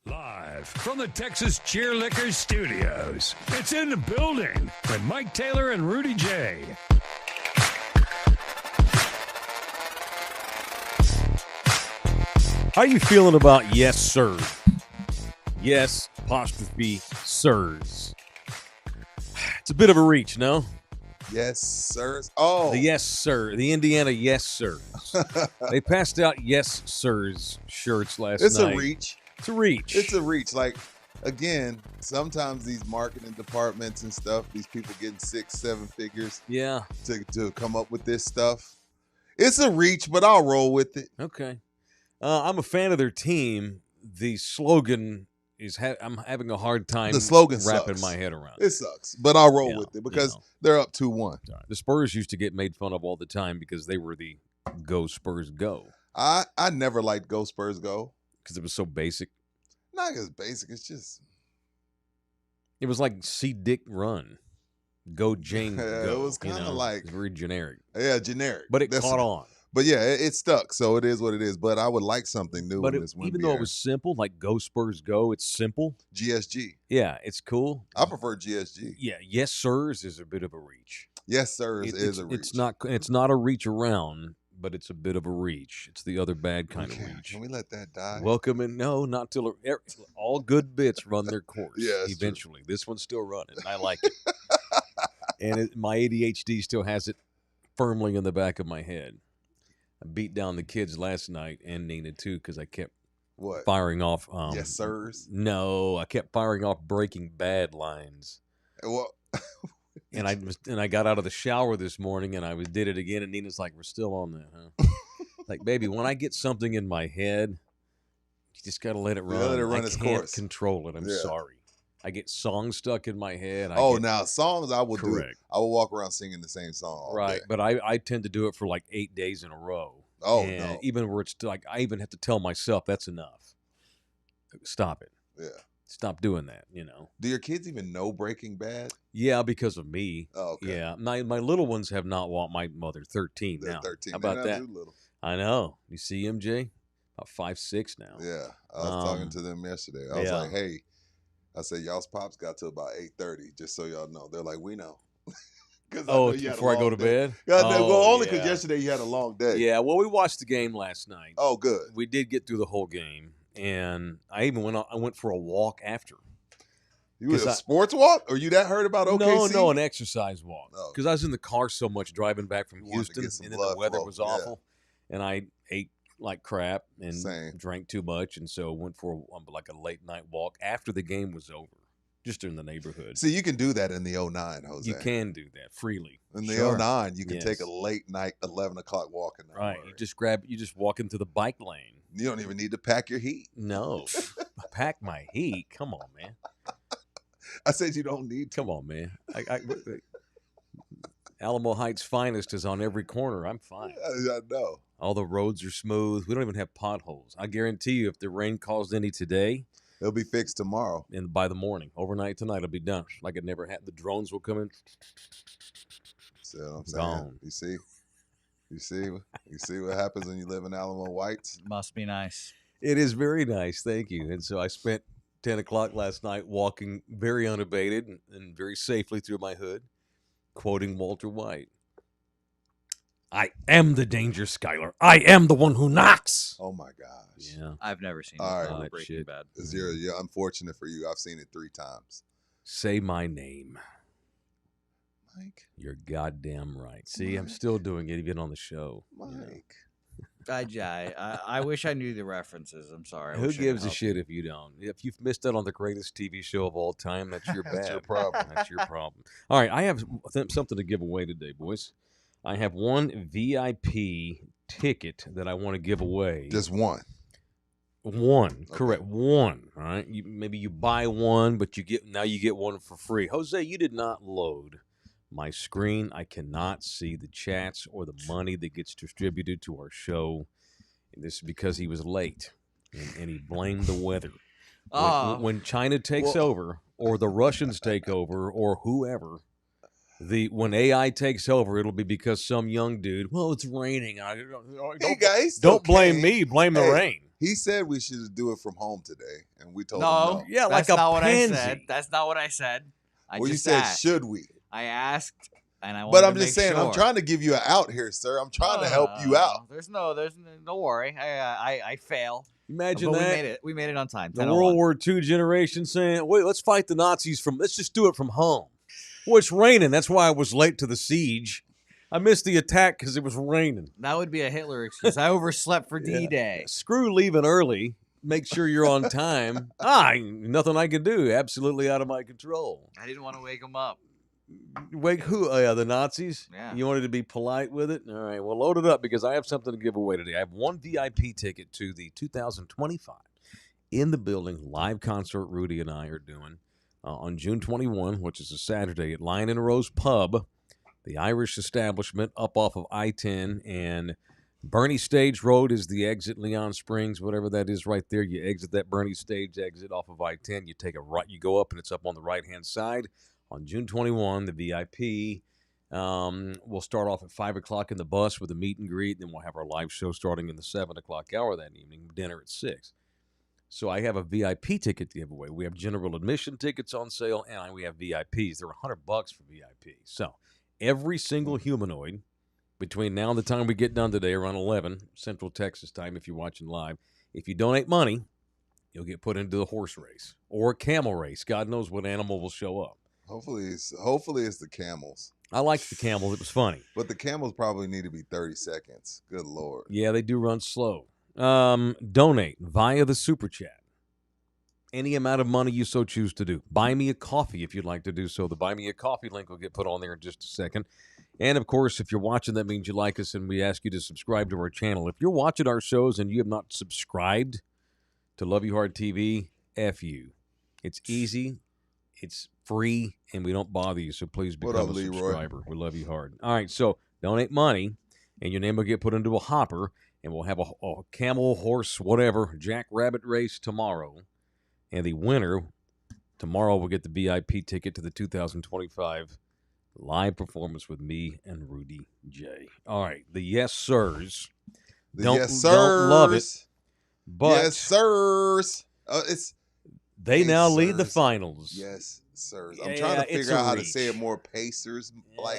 Live from the Texas Cheerlickers Studios, it's In the Building with Mike Taylor and Rudy J. How you feeling about yes, sir? Yes, apostrophe, sirs. It's a bit of a reach, no? Yes, sirs. Oh. The yes, sir. The Indiana yes, sirs. They passed out yes, sirs shirts last night. It's a reach. It's a reach. It's a reach. Like, again, sometimes these marketing departments and stuff, these people getting 6-7 figures Yeah. to come up with this stuff. It's a reach, but I'll roll with it. Okay. I'm a fan of their team. The slogan is I'm having a hard time The slogan wrapping sucks. my head around It sucks, but I'll roll Yeah, with it because you know. they're up 2-1. The Spurs used to get made fun of all the time because they were the go Spurs go I never liked Go Spurs Go. because it was so basic. Not as basic. It's just It was like see Dick run, go Jane Yeah, go. it was kinda like- it's very generic, generic. but it That's- caught on. But yeah, it stuck, so it is what it is. But I would like something new But in this one. even though it was simple, like go Spurs go, it's simple. GSG. Yeah, it's cool. I prefer GSG. Yeah, yes sirs is a bit of a reach. Yes, sirs It- is a reach. It's not a reach around, but it's a bit of a reach. It's the other bad kind of reach. Can we let that die? Welcome in. No, not till all good bits run their course. Yeah, that's eventually. This one's still running. I like it, and my ADHD still has it firmly in the back of my head. I beat down the kids last night and Nina too because I kept What? firing off. Yes, sirs. No, I kept firing off Breaking Bad lines. Well, And I got out of the shower this morning and I did it again and Nina's like, "We're still on that, huh?" Like, baby, when I get something in my head, you just gotta let it run. let it run I its can't course. control it. I'm Yeah. sorry. I get songs stuck in my head. now songs I will do. Correct. I will walk around singing the same song. All Right, day. but I tend to do it for like 8 days in a row. Oh, And no. even where it's like I even have to tell myself that's enough. Stop it. Yeah. Stop doing that. You know. Do your kids even know Breaking Bad? Yeah, because of me. Oh, okay. Yeah, my little ones have not watched. My mother 13 They're now. 13. How They're about not that? too little. I know. You see MJ? About 5'6" now. Yeah. I was talking Um, to them yesterday. I was yeah. like, hey, I said, y'all's pops got to about 8:30, just so y'all know. They're like, we know. 'Cause I Oh, know you had a before I go long to day. bed? Yeah, well, Oh, only because yeah. yesterday you had a long day. Yeah, well, we watched the game last night. Oh, good. We did get through the whole game, and I even I went for a walk after. You was 'Cause a I- sports walk? Or you that heard about OKC? No, an exercise walk. Oh. Because I was in the car so much driving back from You wanted to Houston, get some and then the blood weather flow, was yeah. awful, and I ate like crap and Same. drank too much, and so went for like a late night walk after the game was over, just in the neighborhood. See, you can do that in the 09, Jose. You can do that freely. In the Sure. 09, you can take Yes. a late night 11 o'clock walk in that. Right. You just walk into the bike lane. You don't even need to pack your heat. No. Pack my heat. Come on, man. I said you don't need to. Come on, man. Alamo Heights finest is on every corner. I'm fine. I know. All the roads are smooth. We don't even have potholes. I guarantee you, if the rain caused any today, It'll be fixed tomorrow. and by the morning, overnight tonight, it'll be done. Like it never had. The drones will come in. See what I'm saying? Gone. You see? You see what happens when you live in Alamo Whites? Must be nice. It is very nice. Thank you. And so I spent 10 o'clock last night walking very unabated and very safely through my hood, quoting Walter White. I am the danger, Skylar. I am the one who knocks. Oh my gosh. Yeah. I've never seen All it. right. Breaking Shit. Bad. You're unfortunate for you. I've seen it 3 times. Say my name. Mike. You're goddamn right. See, I'm still doing it even on the show. Mike. I wish I knew the references. I'm sorry. I Who wish I could gives a help. shit if you don't? If you've missed out on the greatest TV show of all time, that's your bad. That's your problem. That's your problem. All right, I have something to give away today, boys. I have one VIP ticket that I want to give away. Just one. One, correct. One. All right. Maybe you buy one, but you get one for free. Jose, you did not load my screen. I cannot see the chats or the money that gets distributed to our show. And this is because he was late, and he blamed the weather. When China takes over, or the Russians take over, or whoever, when AI takes over, it'll be because some young dude. Well, it's raining. Hey guys, Don't blame me. Blame the Hey, rain. He said we should do it from home today, and we told him No, no. Yeah, that's like a not what I said. pansy. That's not what I said. I Well, you just said, asked. should we? I asked, and I wanted But I'm to just make saying, sure. I'm trying to give you an out here, sir. I'm trying to help you out. Don't worry. I fail. Imagine But that. we made it on time. The 10:01. World War II generation saying, wait, let's fight the Nazis let's just do it from home. Well, it's raining. That's why I was late to the siege. I missed the attack because it was raining. That would be a Hitler excuse. I overslept for D-Day. Screw leaving early. Make sure you're on time. Nothing I can do. Absolutely out of my control. I didn't want to wake him up. Wake who? Oh, yeah, the Nazis? Yeah. You wanted to be polite with it? All right, well, load it up because I have something to give away today. I have one VIP ticket to the 2025 In the Building live concert Rudy and I are doing on June 21, which is a Saturday at Lion and Rose Pub, the Irish establishment up off of I-10, and Bernie Stage Road is the exit, Leon Springs, whatever that is right there. You exit that Bernie Stage exit off of I-10. You take a right, you go up, and it's up on the right-hand side. On June 21, the VIP will start off at 5 o'clock in the bus with a meet and greet. Then we'll have our live show starting in the 7 o'clock hour that evening, dinner at 6. So I have a VIP ticket to give away. We have general admission tickets on sale, and we have VIPs. They're $100 for VIP. So every single humanoid between now and the time we get done today, around 11 Central Texas time, if you're watching live, if you donate money, you'll get put into the horse race or a camel race. God knows what animal will show up. Hopefully it's the camels. I liked the camel. It was funny. But the camels probably need to be 30 seconds. Good Lord. Yeah, they do run slow. Donate via the Super Chat. Any amount of money you so choose to do. Buy me a coffee if you'd like to do so. The Buy Me a Coffee link will get put on there in just a second. And, of course, if you're watching, that means you like us, and we ask you to subscribe to our channel. If you're watching our shows and you have not subscribed to Love You Hard TV, F you. It's easy. It's free, and we don't bother you, so please become a subscriber. We love you hard. All right, so donate money, and your name will get put into a hopper, and we'll have a camel, horse, whatever, jackrabbit race tomorrow. And the winner tomorrow will get the VIP ticket to the 2025 live performance with me and Rudy J. All right, the yes sirs. Don't love it, but yes sirs. They yes, now lead the sirs. finals. Yes sirs. I'm trying to figure out how to say it more Pacers like.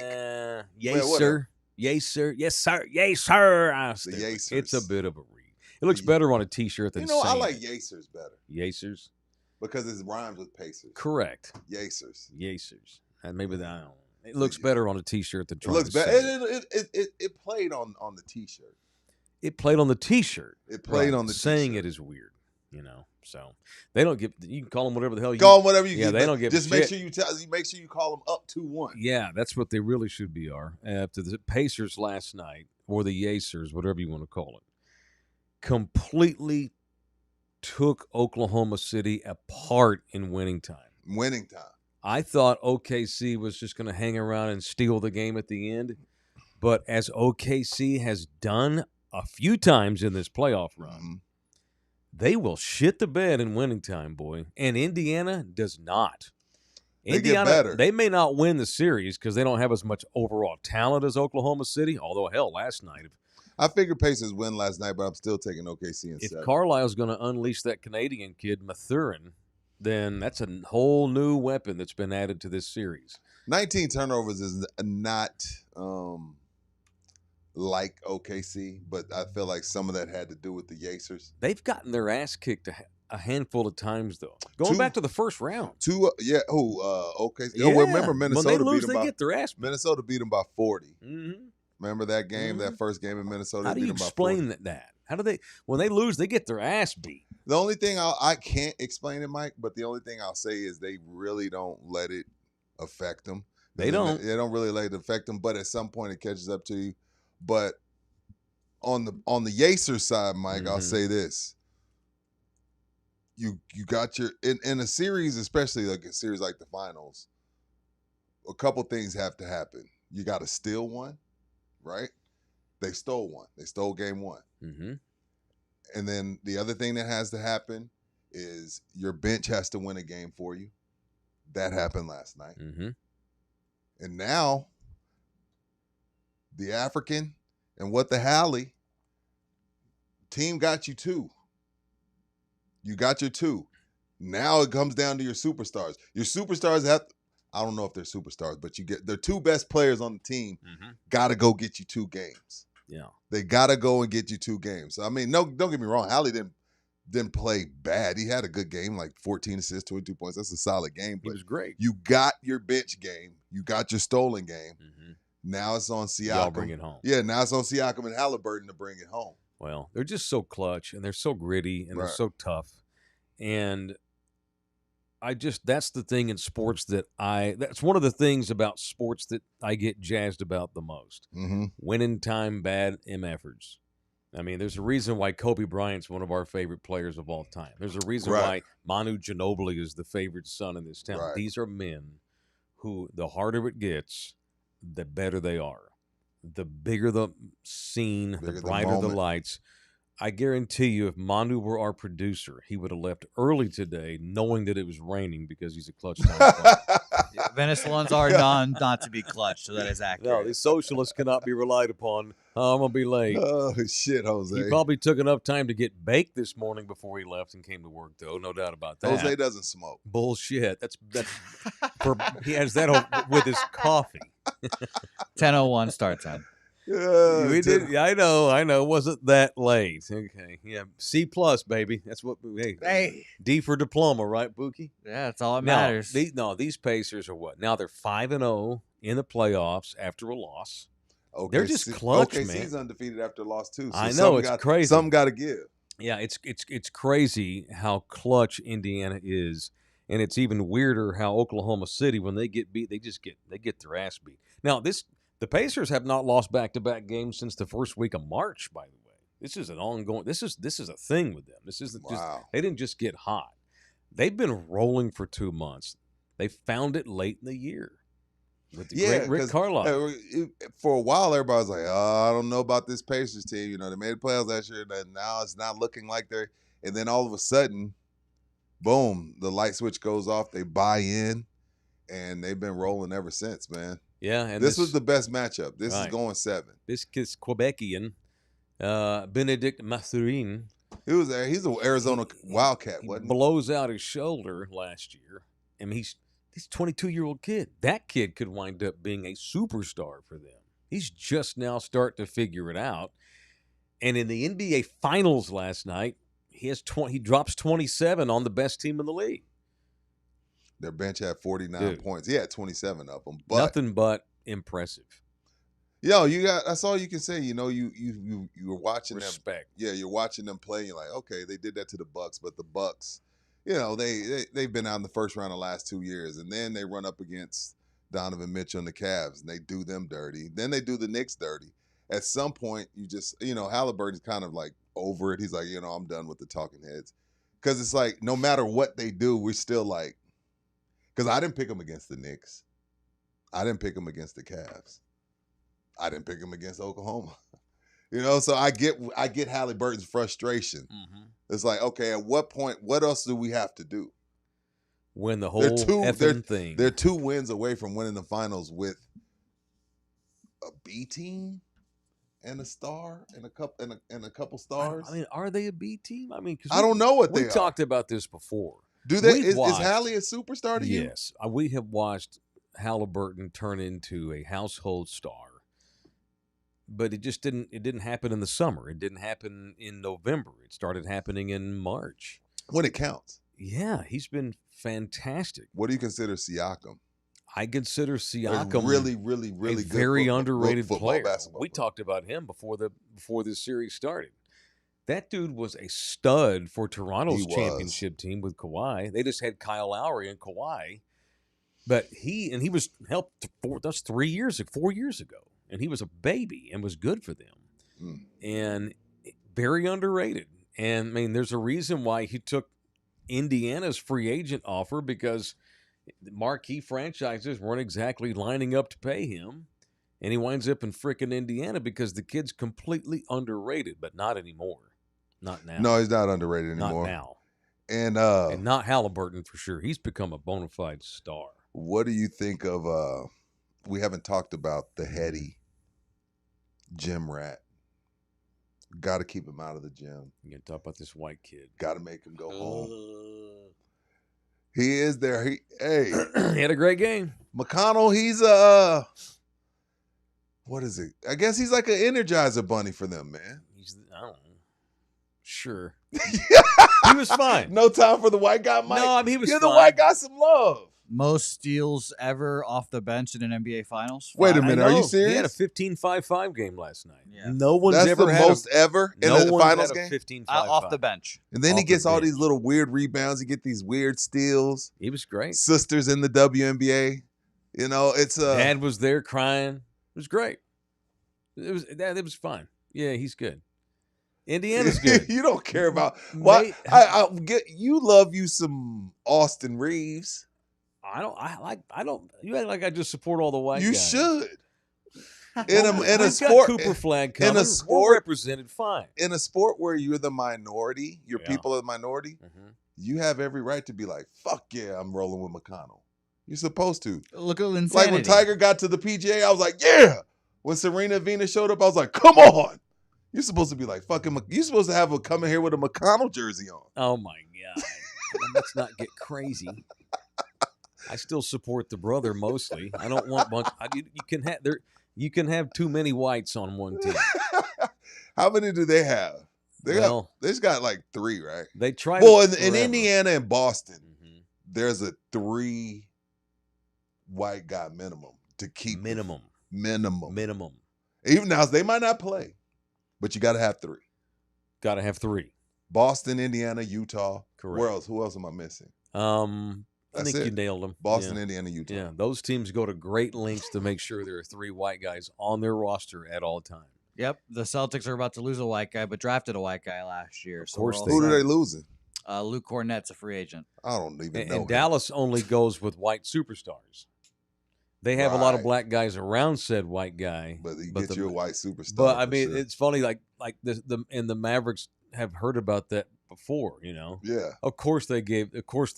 Yes sir. Yes sir. Yes sir. Yes sir. The Yacers. It's a bit of a read. It looks better on a T-shirt than I saying like it. Yacers better. Yacers. Because it rhymes with Pacers. Correct. Yacers. Yacers. And maybe that. I don't know. It looks better on a T-shirt than It trying looks to better. say It played on the T-shirt. It played on the T-shirt. It played on the saying T-shirt. it is weird, So they don't give. You can call them whatever the hell you call them whatever you. Yeah, they don't give. Just a make shit. sure make sure you call them up 2-1. Yeah, that's what they really should be. After the Pacers last night, or the Yacers, whatever you want to call it, completely took Oklahoma City apart in winning time. Winning time. I thought OKC was just going to hang around and steal the game at the end, but as OKC has done a few times in this playoff run, they will shit the bed in winning time, boy. And Indiana does not. Indiana, get better. They may not win the series because they don't have as much overall talent as Oklahoma City, although, hell, last night. I figured Pacers win last night, but I'm still taking OKC in 7. If Carlisle's going to unleash that Canadian kid, Mathurin, then that's a whole new weapon that's been added to this series. 19 turnovers is not like OKC, but I feel like some of that had to do with the Yacers. They've gotten their ass kicked a handful of times, though. Going back to the first round. OKC. Yeah. Remember Minnesota when they lose, beat them they get their ass beat. Minnesota beat them by 40. Mm-hmm. Remember that game, that first game in Minnesota? How do you explain that? How do they, when they lose, they get their ass beat? The only thing I can't explain it, Mike, but the only thing I'll say is they really don't let it affect them. They don't. They don't really let it affect them, but at some point it catches up to you. But on the Yacer side, Mike, I'll say this. You got your in a series, especially like a series like the finals, a couple things have to happen. You got to steal one, right? They stole one. They stole game 1. Mm-hmm. And then the other thing that has to happen is your bench has to win a game for you. That happened last night. Mm-hmm. And now the African and what the Halley team got you too. You got your two. Now it comes down to your superstars. Your superstars have. I don't know if they're superstars, but you get their two best players on the team. Got to go get you 2 games. Yeah. They got to go and get you 2 games. I mean, no, don't get me wrong. Hallie didn't play bad. He had a good game, like 14 assists, 22 points. That's a solid game. He But was great. you got your bench game. You got your stolen game. Now it's on Siakam. Y'all bring it home. Yeah, now it's on Siakam and Halliburton to bring it home. Well, they're just so clutch, and they're so gritty, and they're so tough. And that's the thing in sports that's one of the things about sports that I get jazzed about the most. Winning time, bad MFers. I mean, there's a reason why Kobe Bryant's one of our favorite players of all time. There's a reason why Manu Ginobili is the favorite son in this town. These are men who, the harder it gets, the better they are. The bigger the scene, the brighter the lights. I guarantee you, if Manu were our producer, he would have left early today knowing that it was raining because he's a clutch time player. Venezuelans are known not to be clutch, so that is accurate. No, these socialists cannot be relied upon. Oh, I'm going to be late. Oh, shit, Jose. He probably took enough time to get baked this morning before he left and came to work, though. No doubt about that. Jose doesn't smoke. Bullshit. He has that with his coffee. 10:01 start time. We did. I know. It wasn't that late. Okay. Yeah. C+, baby. That's what. Hey. D for diploma, right, Buki? Yeah, that's all that matters. These Pacers are what? Now they're 5-0 in the playoffs after a loss. Okay, they're just clutch, man. OKC's undefeated after a loss too. So I know it's crazy. Something got to give. Yeah, it's crazy how clutch Indiana is, and it's even weirder how Oklahoma City, when they get beat, they get their ass beat. Now the Pacers have not lost back-to-back games since the first week of March, by the way. This is an ongoing – this is a thing with them. This isn't just – they didn't just get hot. They've been rolling for 2 months. They found it late in the year with the great Rick Carlisle. For a while, everybody was like, oh, I don't know about this Pacers team. You know, they made the playoffs last year, and now it's not looking like they're – and then all of a sudden, boom, the light switch goes off. They buy in, and they've been rolling ever since, man. Yeah, and this was the best matchup. This is going 7. This kid's Quebecian, Benedict Mathurin. He's an Arizona Wildcat, wasn't he? Blows out his shoulder last year. I mean, he's a 22-year-old kid. That kid could wind up being a superstar for them. He's just now starting to figure it out. And in the NBA Finals last night, he drops 27 on the best team in the league. Their bench had 49 points. He had 27 of them. But nothing but impressive. Yo, that's all you can say. You know, you were watching respect. Yeah, you're watching them play. You're like, okay, they did that to the Bucks, but the Bucks, you know, they've been out in the first round the last 2 years, and then they run up against Donovan Mitchell and the Cavs, and they do them dirty. Then they do the Knicks dirty. At some point, Halliburton's kind of like over it. He's like, I'm done with the talking heads, because it's like no matter what they do, we're still like. Because I didn't pick him against the Knicks. I didn't pick him against the Cavs. I didn't pick him against Oklahoma. So I get Halliburton's frustration. It's like, okay, at what point, what else do we have to do? Win the whole effing thing. They're 2 wins away from winning the finals with a B team and a star and a couple stars. I mean, are they a B team? I mean, I don't know what they are. We talked about this before. Is Hallie a superstar to you? Yes. We have watched Halliburton turn into a household star. But it didn't happen in the summer. It didn't happen in November. It started happening in March. When it counts. Yeah, he's been fantastic. What do you consider Siakam? I consider Siakam really, really, really good very underrated player. Basketball player. Talked about him before this series started. That dude was a stud for Toronto's championship team with Kawhi. They just had Kyle Lowry and Kawhi. But he was helped us 4 years ago. And he was a baby and was good for them. And very underrated. And, I mean, there's a reason why he took Indiana's free agent offer, because marquee franchises weren't exactly lining up to pay him. And he winds up in frickin' Indiana because the kid's completely underrated, but not anymore. Not now. No, he's not underrated anymore. Not now. And not Halliburton for sure. He's become a bona fide star. What do you think of we haven't talked about the heady gym rat, Got to keep him out of the gym. You're gonna talk about this white kid. Got to make him go home. He is there. He had a great game. McConnell, he's what is it? I guess he's like an Energizer bunny for them, man. I don't know. Sure. He was fine. No time for the white guy, Mike. No, I mean, he was Give fine. the white guy some love. Most steals ever off the bench in an NBA Finals. Wait a Five. minute, are you He serious? had a 15-5-5 game last night. Yeah. No one's That's ever the had most ever in no the one's finals had a game. 15-5-5. Off the bench. And then Off he gets the all bench. these little weird rebounds. He get these weird steals. He was great. Sisters in the WNBA. You know, it's Dad was there crying. It was great. It was fine. Yeah, he's good. Indiana's good. You don't care about why. I get you. Love you some Austin Reeves. I don't. You act like I just support all the white You guys. should. In a We've got sport, Cooper flag coming. in a We're sport, represented fine. in a sport where you're the minority, your Yeah. people are the minority. You have every right to be like, "Fuck yeah, I'm rolling with McConnell." You're supposed to. Look at insanity. Like when Tiger got to the PGA, I was like, "Yeah." When Serena Venus showed up, I was like, "Come on." You're supposed to be like, "Fucking." You're supposed to have a come in here with a McConnell jersey on. Oh my god! Let's not get crazy. I still support the brother mostly. I don't want bunch. You can have there. You can have too many whites on one team. How many do they have? They just got like 3, right? They try. Well, in forever. Indiana and Boston, Mhm. there's a 3 white guy minimum to keep minimum. Even now, they might not play, but you got to have 3. Got to have 3. Boston, Indiana, Utah. Correct. Where else? Who else am I missing? I think you nailed them. Boston, Yeah. Indiana, Utah. Yeah, those teams go to great lengths to make sure there are 3 white guys on their roster at all times. Yep, the Celtics are about to lose a white guy, but drafted a white guy last year. So course we're all they Who set. are they losing? Luke Cornett's a free agent. I don't even know. And him. Dallas only goes with white superstars. They have a lot of Right. black guys around said white guy. But you but get the- you a white superstar. But I for mean, sure. it's funny. Like the Mavericks have heard about that before. You know, yeah. of course they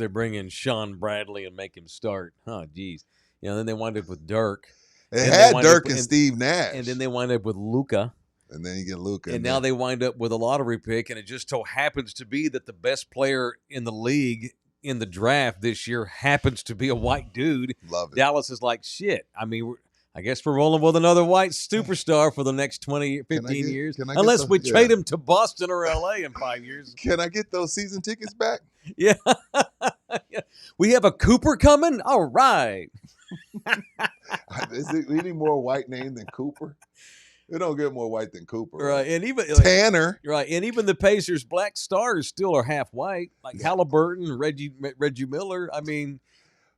bring in Sean Bradley and make him start. Oh, geez. You know, then they wind up with Dirk. They And they had wind Dirk up- and Steve Nash. And then they wind up with Luka. And then you get Luka. And now they wind up with a lottery pick, and it just so happens to be that the best player in the league in the draft this year happens to be a white dude. Love it. Dallas is like, shit. I mean, I guess we're rolling with another white superstar for the next 20, 15 years. can I get Unless the- we yeah. trade him to Boston or L.A. in 5 years. Can I get those season tickets back? Yeah. We have a Cooper coming? All right. We need more white name than Cooper. It don't get more white than Cooper. Right. And even Tanner. right. And even the Pacers' black stars still are half white, like Halliburton, Reggie Miller. I mean,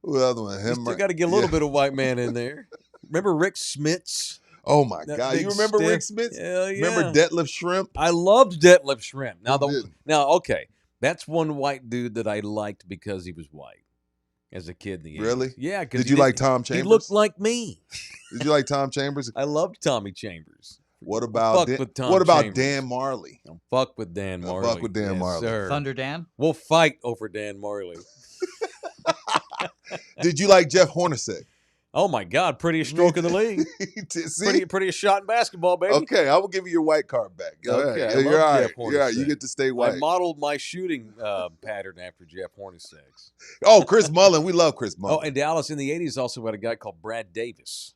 Who the other one? you Him. still got to get a little bit of white man in there. Remember Rick Smits? Oh my That God! big You remember stiff- Rick Smits? Hell yeah. Remember Detlef Shrimp? I loved Detlef Shrimp. Now Who didn't? okay, that's one white dude that I liked because he was white as a kid in the 80s. Really? Yeah. 'cause Did you like Tom He Chambers? looked like me. Did you like Tom Chambers? I loved Tommy Chambers. What about Fuck with Tom what about Chambers. Dan Marley? Don't fuck with Dan Don't Marley. fuck with Dan Yes, Marley. sir. Thunder Dan. We'll fight over Dan Marley. Did you like Jeff Hornacek? Oh my God, prettiest stroke in the league. See? Prettiest shot in basketball, baby. Okay, I will give you your white card back. Go Okay, ahead. I You're love all right. Jeff You're all right. You Hornacek. get to stay I white. modeled my shooting pattern after Jeff Hornacek's. Oh, Chris Mullin. We love Chris Oh, Mullin. and Dallas in the 80s also had a guy called Brad Davis.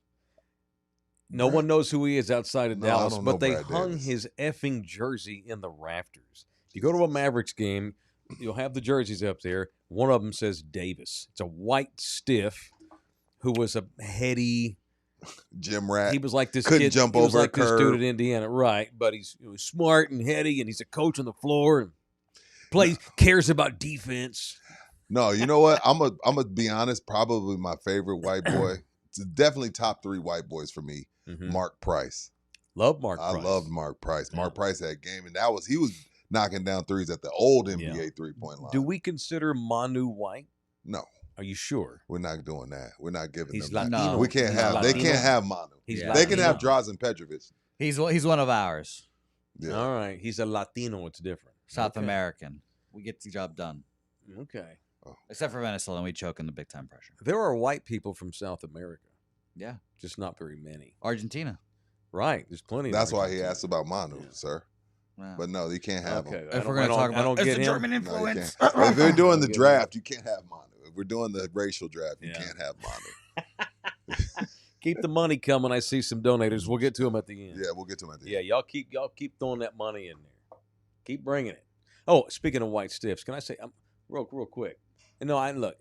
No one knows who he is outside of No, I Dallas, don't know but they Brad hung Davis. his effing jersey in the rafters. If you go to a Mavericks game, you'll have the jerseys up there. One of them says Davis. It's a white stiff who was a heady. Jim Rat. He was like this Couldn't kid. jump he was over a like this curb. dude at Indiana, right? But he was smart and heady, and he's a coach on the floor and cares about defense. No, you know what? I'm a be honest. Probably my favorite white boy. It's definitely top 3 white boys for me. Mhm. Mark Price. Love Mark I Price. loved Mark Price. Mark Yeah. Price had game, and he was knocking down threes at the old NBA Yeah. 3-point line. Do we consider Manu white? No, Are you sure? we're not doing that. We're not giving He's them. Latino. We can't He's have. They Latino. can't have Manu. He's Yeah. They can have Latino. Drazen Petrovic. He's one of ours. Yeah. All right. He's a Latino. It's different. South Okay. American. We get the job done. Okay. Except for Venezuela, and we choke in the big time pressure. There are white people from South America, Yeah. just not very many. Argentina. Right. There's plenty. That's in why he Argentina. asked about Manu, Yeah. sir. But no, you can't have Okay. them. If we're gonna talk about get the him. German No, you influence, can't. If they're doing the Get him. draft, you can't have Manu. If we're doing the racial draft, you Yeah. can't have Manu. Keep the money coming. I see some donators. We'll get to them at the end. Yeah, we'll get to him at the Yeah, end. y'all keep throwing that money in there. Keep bringing it. Oh, speaking of white stiffs, can I say real quick? And no, talking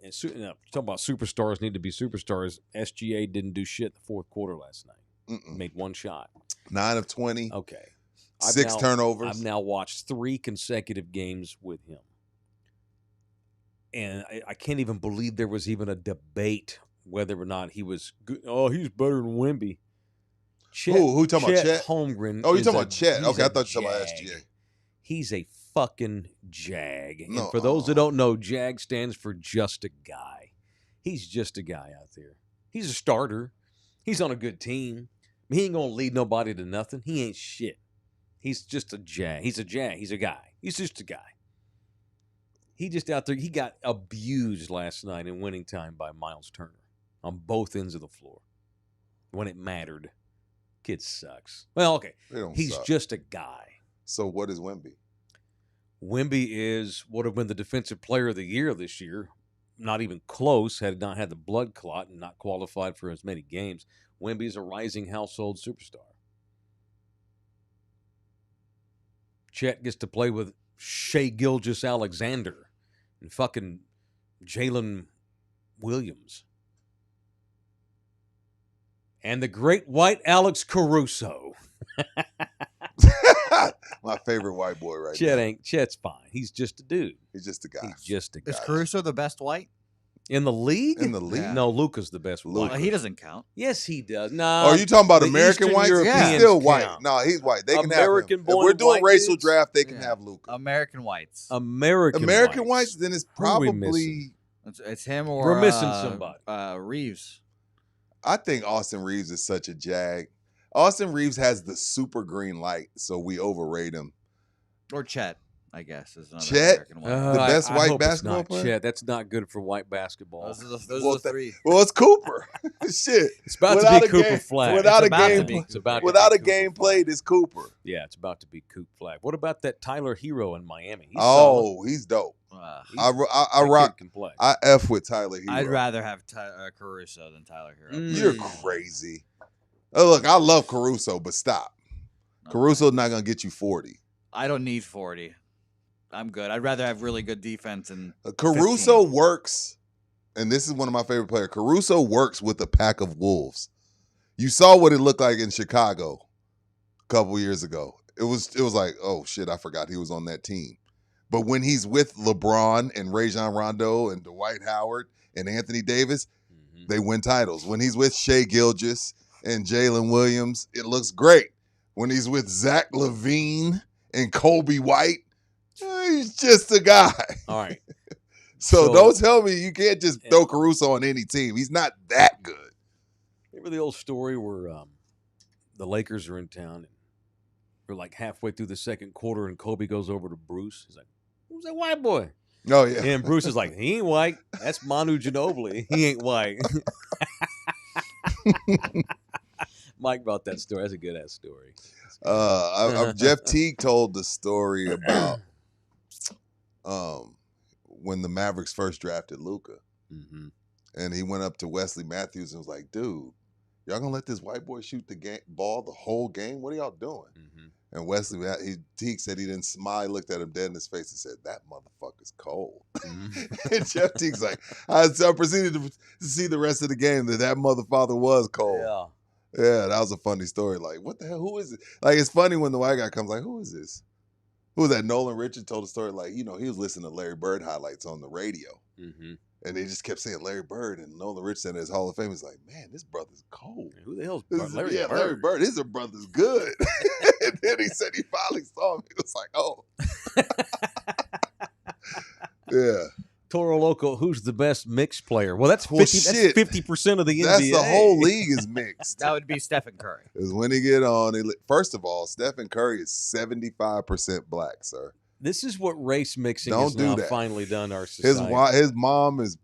about superstars need to be superstars. SGA didn't do shit in the fourth quarter last night. Made one shot. 9 of 20. Okay. 6 turnovers. I've now watched 3 consecutive games with him. And I can't even believe there was even a debate whether or not he was good. Oh, he's better than Wemby. Who talking about Chet? Holmgren. Oh, you're is talking about Chet. he's Okay, I a thought you were talking about jag. SGA. He's a fucking jag. No, And for those that don't know, jag stands for just a guy. He's just a guy out there. He's a starter. He's on a good team. He ain't going to lead nobody to nothing. He ain't shit. He's just a jag. He's a jag. He's a guy. He's just a guy. He just out there. He got abused last night in winning time by Miles Turner on both ends of the floor when it mattered. Kid sucks. Well, okay. He's suck. just a guy. So what is Wemby? Wemby would have been the defensive player of the year this year. Not even close had not had the blood clot and not qualified for as many games. Wemby's a rising household superstar. Chet gets to play with Shai Gilgeous-Alexander and fucking Jalen Williams. And the great white Alex Caruso. My favorite white boy right now. Chet's fine. He's just a dude. He's just a guy. He's just a guy. is Caruso the best white? In the league? In the league? Yeah. No, Luka's the best Luka. white. Well, he doesn't count. Yes, he does. No. Oh, are you talking about the American Eastern whites? Europeans He's still white. count. No, he's white. They can American have him. If born we're doing white racial dudes? draft, they can Yeah. have Luka. American whites. American whites, then it's Who are we probably. missing? It's him or We're missing somebody. Reeves. I think Austin Reeves is such a jag. Austin Reeves has the super green light, so we overrate him. Or Chet, I guess. Is another Chet? American white. The best white hope it's basketball not player? Chet. That's not good for white basketball. Those are Well, the 3. Well, it's Cooper. Shit. It's about Without to a be Cooper game- Flag. without It's a about to game, be. It's about to without be a Cooper game Flag. played, it's Cooper. Yeah, it's about to be Coop Flag. What about that Tyler Hero in Miami? He's He's dope. solid. I That rock. kid can play. I F with Tyler Hero. I'd rather have Caruso than Tyler Hero. You're crazy. Oh, look, I love Caruso, but stop. Caruso's not gonna get you 40. I don't need 40. I'm good. I'd rather have really good defense and Caruso 15. works, and this is one of my favorite players. Caruso works with a pack of wolves. You saw what it looked like in Chicago a couple years ago. It was like, oh shit, I forgot he was on that team. But when he's with LeBron and Rajon Rondo and Dwight Howard and Anthony Davis, they win titles. When he's with Shai Gilgeous and Jalen Williams, it looks great. When he's with Zach LaVine and Kobe White, he's just a guy. All right. So don't tell me you can't just throw Caruso on any team. He's not that good. Remember the old story where the Lakers are in town and we're like halfway through the second quarter and Kobe goes over to Bruce. He's like, who's that white boy? Oh, yeah. And Bruce is like, he ain't white. That's Manu Ginobili. He ain't white. Mike brought that story. That's a good ass story. Jeff Teague told the story about when the Mavericks first drafted Luka. Mm-hmm. And he went up to Wesley Matthews and was like, dude, y'all gonna let this white boy shoot the ball the whole game? What are y'all doing? Mm-hmm. And Teague said he didn't smile. He looked at him dead in his face and said, that motherfucker's cold. Mm-hmm. And Jeff Teague's like, I proceeded to see the rest of the game that motherfucker was cold. Yeah. Yeah, that was a funny story. Like, what the hell? Who is it? Like, it's funny when the white guy comes like, who is this? Who was that? Nolan Richards told a story like, he was listening to Larry Bird highlights on the radio. Mm-hmm. And they just kept saying Larry Bird, and Nolan Richardson in his Hall of Fame is like, man, this brother's cold. Who the hell's Larry Larry Bird? Larry Bird, his brother's good. And then he said he finally saw him. He was like, oh. Yeah. Toro Loco, who's the best mixed player? Well, that's 50% of the NBA. That's the whole league is mixed. That would be Stephen Curry. Is when he get on. First of all, Stephen Curry is 75% black, sir. This is what race mixing Don't has do now that. finally done to our society. His mom is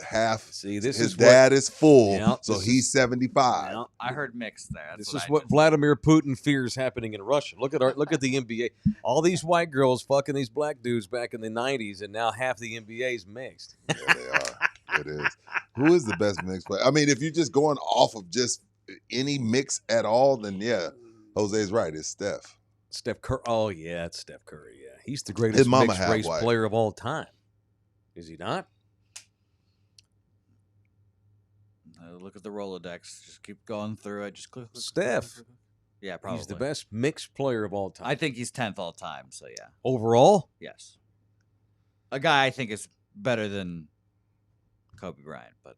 half. See, this his is dad is full, Yeah, so this he's is- 75. Yeah, I heard mixed there. this That's is I what just- Vladimir Putin fears happening in Russia. Look at the NBA. All these white girls fucking these black dudes back in the 90s, and now half the NBA is mixed. Yeah, they are. It is. Who is the best mix player? I mean, if you're just going off of just any mix at all, then yeah, Jose's right. It's Steph. Steph Curry. Oh yeah, it's Steph Curry. Yeah, he's the His greatest mama mixed half race white. player of all time. Is he not? Look at the Rolodex. Just keep going through it. Just click. Steph. Yeah, probably. He's the best mixed player of all time. I think he's 10th all time. So yeah, Overall, yes. A guy I think is better than Kobe Bryant, but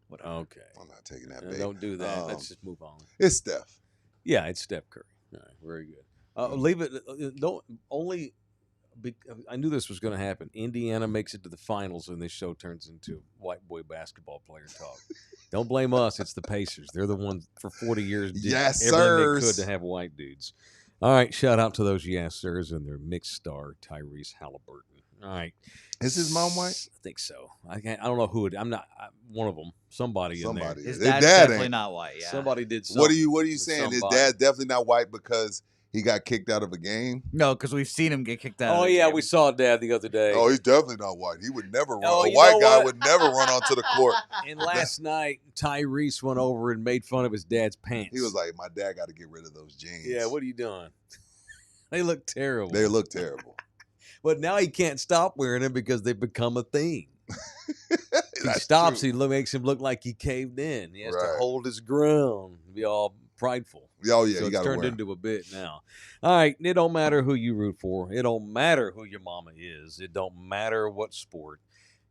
whatever. okay. I'm not taking that bait. Don't do that. Let's just move on. It's Steph. Yeah, it's Steph Curry. All right, very good. Leave it. Don't only. I knew this was going to happen. Indiana makes it to the finals, and this show turns into white boy basketball player talk. Don't blame us. It's the Pacers. They're the ones for 40 years did Yes, everything they sirs. could to have white dudes. All right, shout out to those yes sirs and their mixed star Tyrese Halliburton. All right, Is his mom white? I think so. I don't know who it. I'm not one of them. Somebody in there. Somebody. His His dad's dad definitely ain't. not white. Yeah. Somebody did something. What are you with saying? His somebody. dad's definitely not white because he got kicked out of a game? No, because we've seen him get kicked out. Oh of the yeah, game. we saw Dad the other day. Oh, he's definitely not white. He would never run. Oh, A you white know guy what? would never run onto the court. And last night, Tyrese went over and made fun of his dad's pants. He was like, my dad got to get rid of those jeans. "Yeah, what are you doing? They look terrible." They look terrible. But now he can't stop wearing them because they've become a thing. He That's stops, true. makes him look like he caved in. He has to Right. hold his ground, be all prideful. Oh, yeah, So you it's got to turned wear 'em. into a bit now. All right, it don't matter who you root for. It don't matter who your mama is. It don't matter what sport.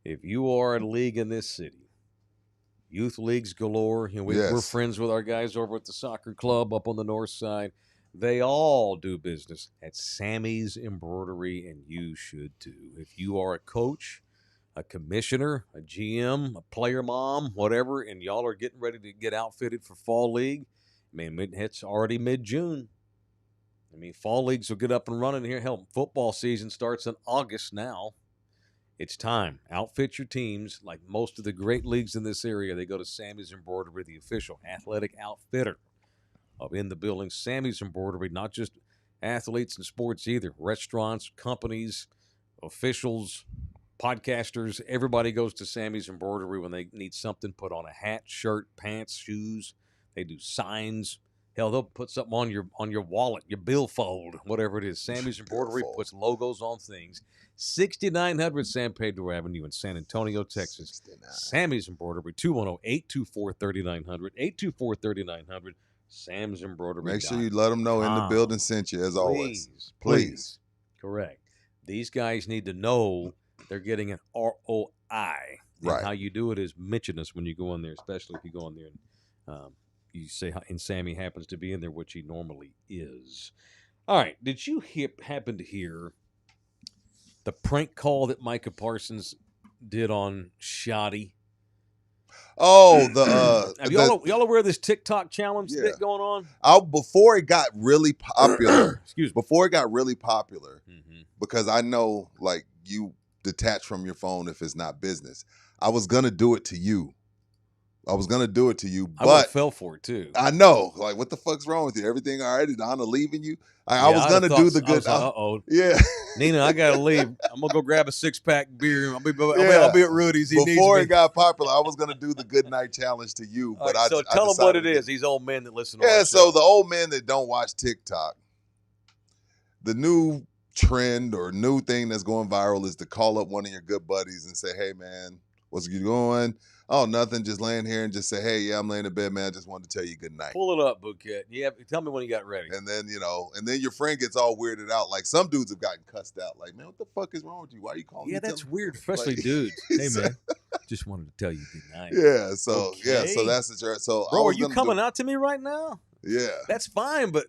If you are a league in this city, youth leagues galore. We're Yes. friends with our guys over at the soccer club up on the north side. They all do business at Sammy's Embroidery, and you should too. If you are a coach, a commissioner, a GM, a player mom, whatever, and y'all are getting ready to get outfitted for fall league, I mean, it's already mid-June. I mean, fall leagues will get up and running here. Hell, football season starts in August now. It's time. Outfit your teams. Like most of the great leagues in this area, they go to Sammy's Embroidery, the official athletic outfitter of In the Building. Sammy's Embroidery, not just athletes and sports either. Restaurants, companies, officials, podcasters, everybody goes to Sammy's Embroidery when they need something put on a hat, shirt, pants, shoes. They do signs. Hell, they'll put something on your wallet, your billfold, whatever it is. Sammy's Embroidery Billfold. puts logos on things. 6900 San Pedro Avenue in San Antonio, Texas. 69. Sammy's Embroidery, 210-824-3900, 824-3900, Sam's Embroidery. Make sure you let them know in the building sent you, as always. Please. Correct. These guys need to know they're getting an ROI. And Right. how you do it is mention us when you go in there, especially if you go in there and you say, and Sammy happens to be in there, which he normally is. All right. Did you happen to hear the prank call that Micah Parsons did on Shoddy? Oh, the Have y'all aware of this TikTok challenge Yeah. bit going on? before it got really popular, Excuse me. before it got really popular, Mm-hmm. because I know like you detach from your phone if it's not business. I was gonna do it to you. I would but have fell for it too. I know, like, what the fuck's wrong with you? Everything all right? Is Donna leaving you? I was I'd gonna have do thought- the good. Uh-oh. Yeah, Nina, I gotta leave. I'm gonna go grab a 6-pack beer. I'll be Yeah. at Rudy's. He before needs it me. got popular, I was gonna do the good night challenge to you, All but right, I so I tell them what it decided is. These old men that listen. To Yeah, our so show. the old men that don't watch TikTok, the new trend or new thing that's going viral is to call up one of your good buddies and say, "Hey, man, what's you doing?" "Oh, nothing, just laying here," and just say, "Hey, yeah, I'm laying in bed, man. I just wanted to tell you good night." Pull it up, Bouquet. Yeah, tell me when you got ready. And then, and then your friend gets all weirded out. Like some dudes have gotten cussed out. Like, "Man, what the fuck is wrong with you? Why are you calling me?" Yeah, that's Tell-" weird, especially Like- dudes. Hey, man, just wanted to tell you good night. Yeah, so Okay. so that's the so I Bro, are was you gonna coming do- out to me right now? Yeah, That's fine, but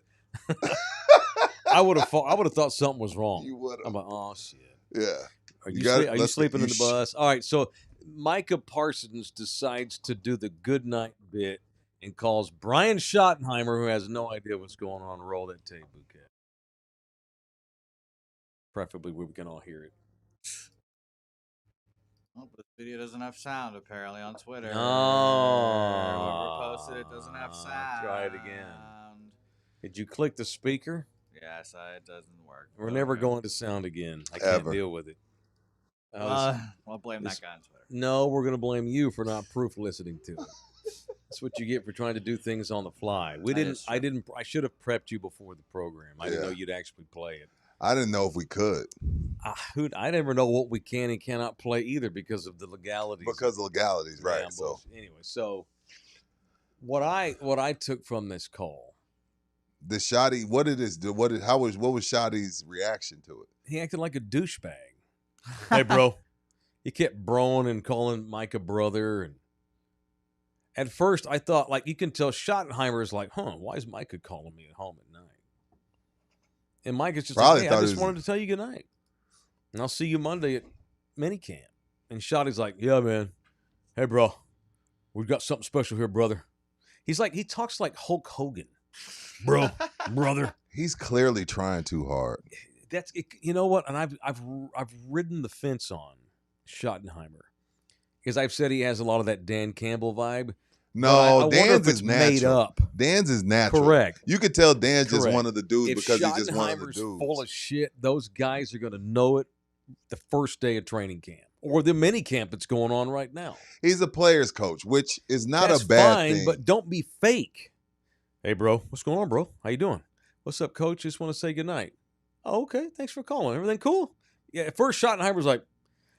I would have thought something was wrong. you would I'm have. like, oh shit. Yeah, Are You you, got it. are you Let's- sleeping in you the bus? All right, so Micah Parsons decides to do the good night bit and calls Brian Schottenheimer, who has no idea what's going on, roll that tape, Bouquet. Preferably where we can all hear it. Oh, but the video doesn't have sound apparently on Twitter. No. Whoever posted it doesn't have sound. Try it again. Did you click the speaker? Yes, it doesn't work. We're never going to sound again. I can't Ever. deal with it. I'll blame that guy on Twitter. No, we're going to blame you for not proof listening to it. That's what you get for trying to do things on the fly. I should have prepped you before the program. I didn't know you'd actually play it. I didn't know if we could. I never know what we can and cannot play either because of the legalities. Because of legalities, right? So anyway, what I took from this call, the Shotty, what did this do? What was Shotty's reaction to it? he acted like a douchebag. Hey, bro. He kept broing and calling Mike a brother. And at first, I thought, like, you can tell Schottenheimer's like, why is Micah calling me at home at night? And Mike is just Probably like, hey, I just wanted to tell you good night. And I'll see you Monday at minicamp. And Shotty's like, yeah, man. Hey, bro. We've got something special here, brother. He's like, he talks like Hulk Hogan. Bro, brother. He's clearly trying too hard. That's it, you know what? And I've ridden the fence on Schottenheimer because I've said he has a lot of that Dan Campbell vibe. No, Dan's is natural. made up. Dan's is natural. Correct. You could tell Dan's Correct. just one of the dudes if because he's just one of the Schottenheimer's dudes. full of shit, those guys are going to know it the first day of training camp or the mini camp that's going on right now. He's a player's coach, which is not That's a bad fine, thing. but don't be fake. Hey, bro, what's going on, bro? How you doing? What's up, coach? Just want to say goodnight. Oh, okay. Thanks for calling. Everything cool? Yeah, at first Schottenheimer's like,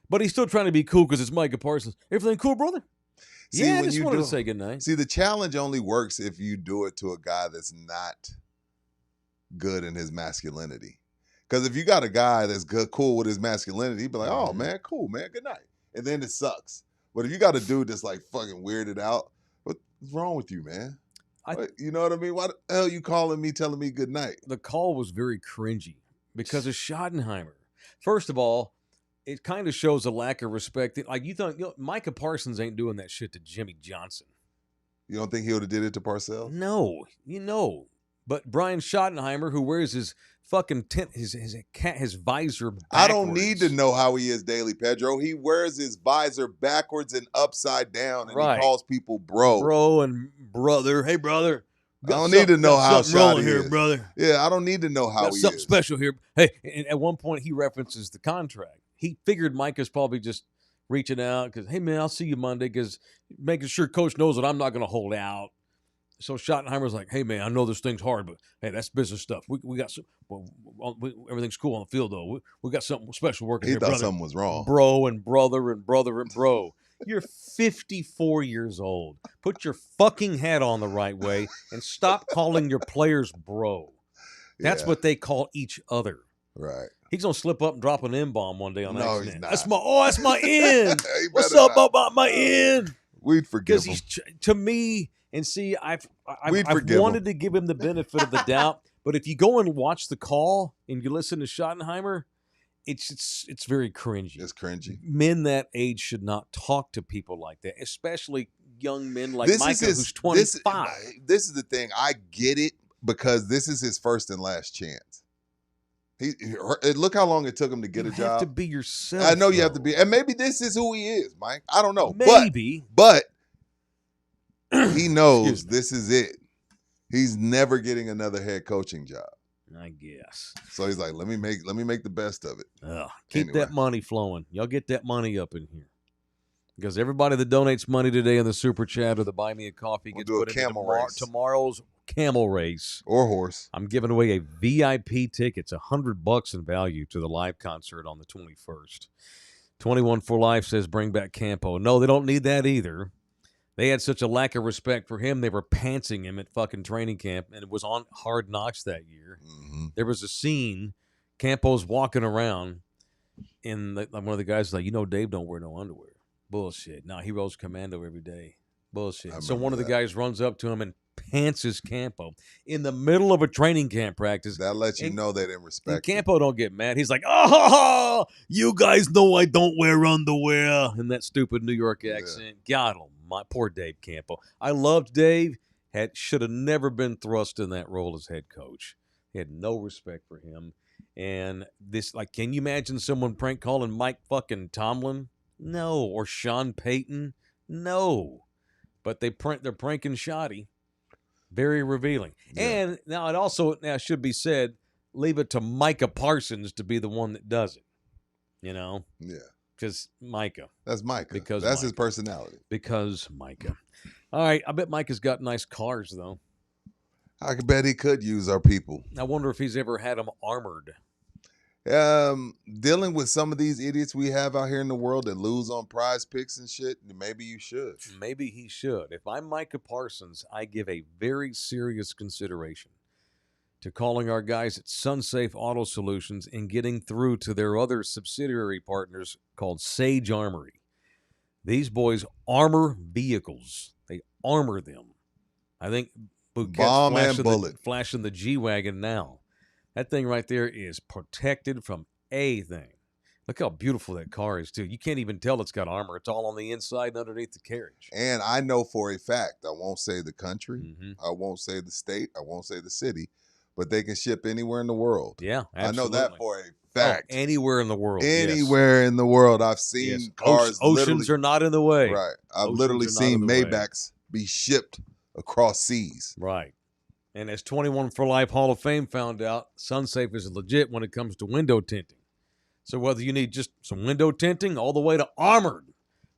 but he's still trying to be cool because it's Micah Parsons. Everything cool, brother? See, I when just you wanted do- to say goodnight. See, the challenge only works if you do it to a guy that's not good in his masculinity. Because if you got a guy that's good, cool with his masculinity, he'd be like, oh, man, cool, man, good night. And then it sucks. But if you got a dude that's like fucking weirded out, what's wrong with you, man? You know what I mean? Why the hell you calling me, telling me good night? The call was very cringy because of Schottenheimer. First of all, it kind of shows a lack of respect. Like Micah Parsons ain't doing that shit to Jimmy Johnson. You don't think he would have did it to Parcells? No, But Brian Schottenheimer, who wears his fucking his visor backwards. I don't need to know how he is daily, Pedro. He wears his visor backwards and upside down, and he calls people bro and brother. Hey, brother. I don't need to know how Shotty here, is. brother. Yeah, I don't need to know how he something is. special here. Hey, and at one point he references the contract. He figured Micah's probably just reaching out because, hey, man, I'll see you Monday because making sure coach knows that I'm not going to hold out. So Schottenheimer's like, hey, man, I know this thing's hard, but, hey, that's business stuff. We got some everything's cool on the field, though. We got something special working here, He thought brother. something was wrong. Bro and brother and brother and bro. You're 54 years old. Put your fucking head on the right way and stop calling your players bro. That's what they call each other. Right. He's going to slip up and drop an M-bomb one day on accident. He's not. That's my end. What's up about my end? We'd forgive him. Because to me, and see, I've forgive wanted to give him the benefit of the doubt, but if you go and watch the call and you listen to Schottenheimer, it's very cringy. It's cringy. Men that age should not talk to people like that, especially young men like Micah, who's 25. This is the thing. I get it because this is his first and last chance. Look how long it took him to get a job. You have to be yourself. I know you have to be. And maybe this is who he is, Mike. I don't know. Maybe. But he knows this is it. He's never getting another head coaching job. I guess. So he's like, let me make the best of it. Keep that money flowing. Y'all get that money up in here. Because everybody that donates money today in the super chat or the buy me a coffee gets put into tomorrow's camel race or horse. I'm giving away a VIP ticket. It's $100 in value to the live concert on the 21st. 21 for Life says bring back Campo. No, they don't need that either. They had such a lack of respect for him. They were pantsing him at fucking training camp, and it was on Hard Knocks that year. Mm-hmm. There was a scene. Campo's walking around, and one of the guys was like, Dave don't wear no underwear. Bullshit. No, he rolls commando every day. Bullshit. So one of the guys runs up to him and pantses Campo in the middle of a training camp practice. That lets you know they didn't respect him. Campo don't get mad. He's like, oh, you guys know I don't wear underwear. In that stupid New York accent. God my poor Dave Campo. I loved Dave. Should have never been thrust in that role as head coach. He had no respect for him. And this, can you imagine someone prank calling Mike fucking Tomlin? No. Or Sean Payton? No. But they're pranking Shoddy. Very revealing. Yeah. And now it also should be said, leave it to Micah Parsons to be the one that does it. You know? Yeah. Because Micah. That's Micah. Because that's his Micah. personality. Because Micah. All right. I bet Micah's got nice cars, though. I bet he could use our people. I wonder if he's ever had them armored. Dealing with some of these idiots we have out here in the world that lose on prize picks and shit, maybe you should. Maybe he should. If I'm Micah Parsons, I give a very serious consideration to calling our guys at SunSafe Auto Solutions and getting through to their other subsidiary partners called Sage Armory. These boys armor vehicles. They armor them. I think Bomb and bullet. Flashing the G-Wagon now. That thing right there is protected from anything. Look how beautiful that car is, too. You can't even tell it's got armor. It's all on the inside and underneath the carriage. And I know for a fact, I won't say the country, Mm-hmm. I won't say the state, I won't say the city, but they can ship anywhere in the world. Yeah, absolutely. I know that for a fact. Oh, anywhere in the world. Anywhere in the world. I've seen cars. Oceans are not in the way. Right. I've Oceans literally are not seen in the way. Maybachs be shipped across seas. Right. And as 21 for Life Hall of Fame found out, SunSafe is legit when it comes to window tinting. So whether you need just some window tinting all the way to armored,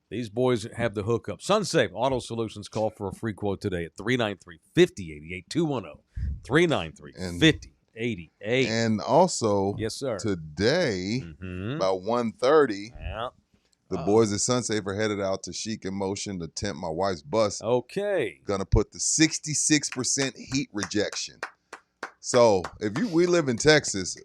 these boys have the hookup. SunSafe Auto Solutions, call for a free quote today at 393-5088, 210-393-5088. And also, Yes, sir. today, Mhm. about 1:30, Yeah. the boys at SunSafe are headed out to Chic in Motion to tempt my wife's bus. Okay. Gonna put the 66% heat rejection. So if we live in Texas,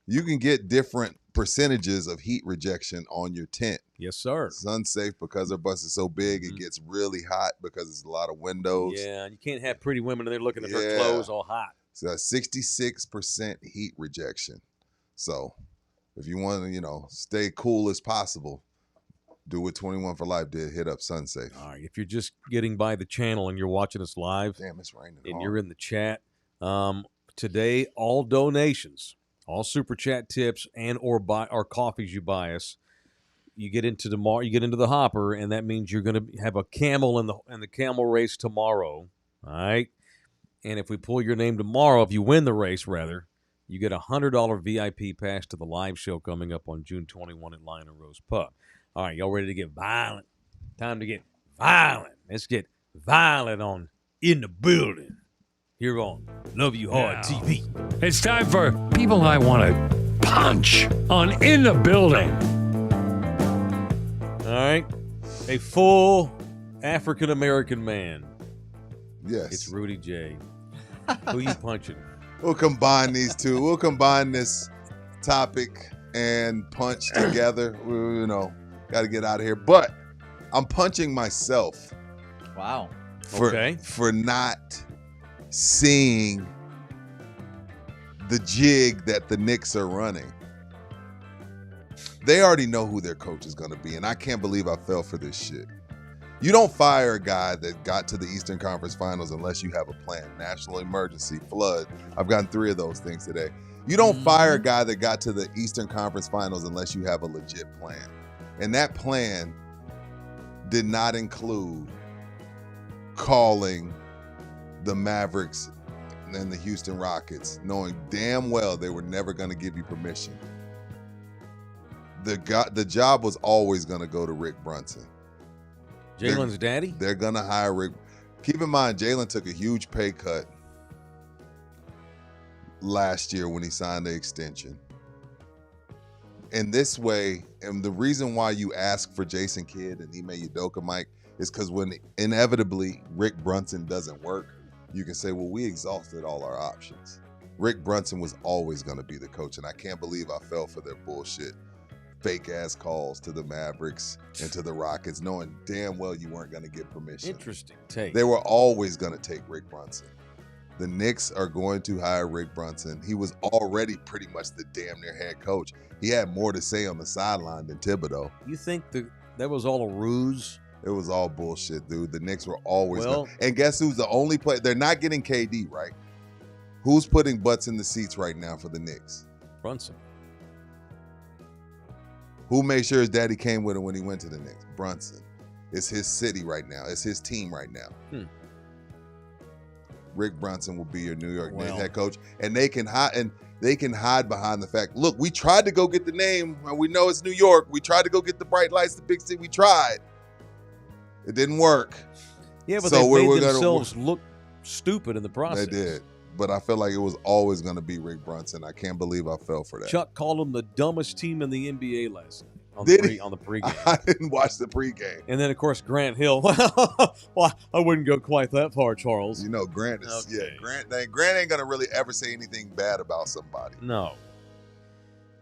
you can get different percentages of heat rejection on your tent. Yes, sir. SunSafe, because their bus is so big, Mhm. it gets really hot because it's a lot of windows. Yeah, and you can't have pretty women in there looking at their Yeah. clothes all hot. So that's 66% heat rejection. So if you want to, stay cool as possible, do what 21 for Life did. Hit up SunSafe. All right. If you're just getting by the channel and you're watching us live Damn, it's raining and hard. you're in the chat, today all donations, all super chat tips and or coffees you buy us, you get into the hopper, and that means you're going to have a camel in the camel race tomorrow. All right. And if we pull your name tomorrow, if you win the race, rather, you get a $100 VIP pass to the live show coming up on June 21 at Lion and Rose Pub. All right, y'all ready to get violent? Time to get violent. Let's get violent on In the Building. Here on Love You Hard Now. TV. It's time for People I Want to Punch on In the Building. All right, a full African-American man. Yes. It's Rudy J. Who you punching? We'll combine these two. We'll combine this topic and punch together. Got to get out of here. But I'm punching myself Wow. for not seeing the jig that the Knicks are running. They already know who their coach is going to be, and I can't believe I fell for this shit. You don't fire a guy that got to the Eastern Conference Finals unless you have a plan. National emergency, flood. I've gotten 3 of those things today. You don't fire a guy that got to the Eastern Conference Finals unless you have a legit plan. And that plan did not include calling the Mavericks and the Houston Rockets, knowing damn well they were never going to give you permission. The job was always going to go to Rick Brunson. Jalen's daddy? They're going to hire Rick. Keep in mind, Jalen took a huge pay cut last year when he signed the extension. In this way, and the reason why you ask for Jason Kidd and Ime Udoka, Mike, is because when inevitably Rick Brunson doesn't work, you can say, well, we exhausted all our options. Rick Brunson was always going to be the coach, and I can't believe I fell for their bullshit. Fake-ass calls to the Mavericks and to the Rockets, knowing damn well you weren't going to get permission. Interesting take. They were always going to take Rick Brunson. The Knicks are going to hire Rick Brunson. He was already pretty much the damn near head coach. He had more to say on the sideline than Thibodeau. You think that was all a ruse? It was all bullshit, dude. The Knicks were always Well- and guess who's the only player? They're not getting KD, right? Who's putting butts in the seats right now for the Knicks? Brunson. Who made sure his daddy came with him when he went to the Knicks? Brunson. It's his city right now. It's his team right now. Rick Brunson will be your New York Knicks head coach, and they can hide behind the fact, look, we tried to go get the name, and we know it's New York. We tried to go get the bright lights, the big city. We tried. It didn't work. Yeah, but So they made themselves look stupid in the process. They did. But I feel like it was always going to be Rick Brunson. I can't believe I fell for that. Chuck called them the dumbest team in the NBA last night on the pregame. I didn't watch the pregame. And then, of course, Grant Hill. Well, I wouldn't go quite that far, Charles. You know, Grant is Okay. Grant ain't going to really ever say anything bad about somebody. No.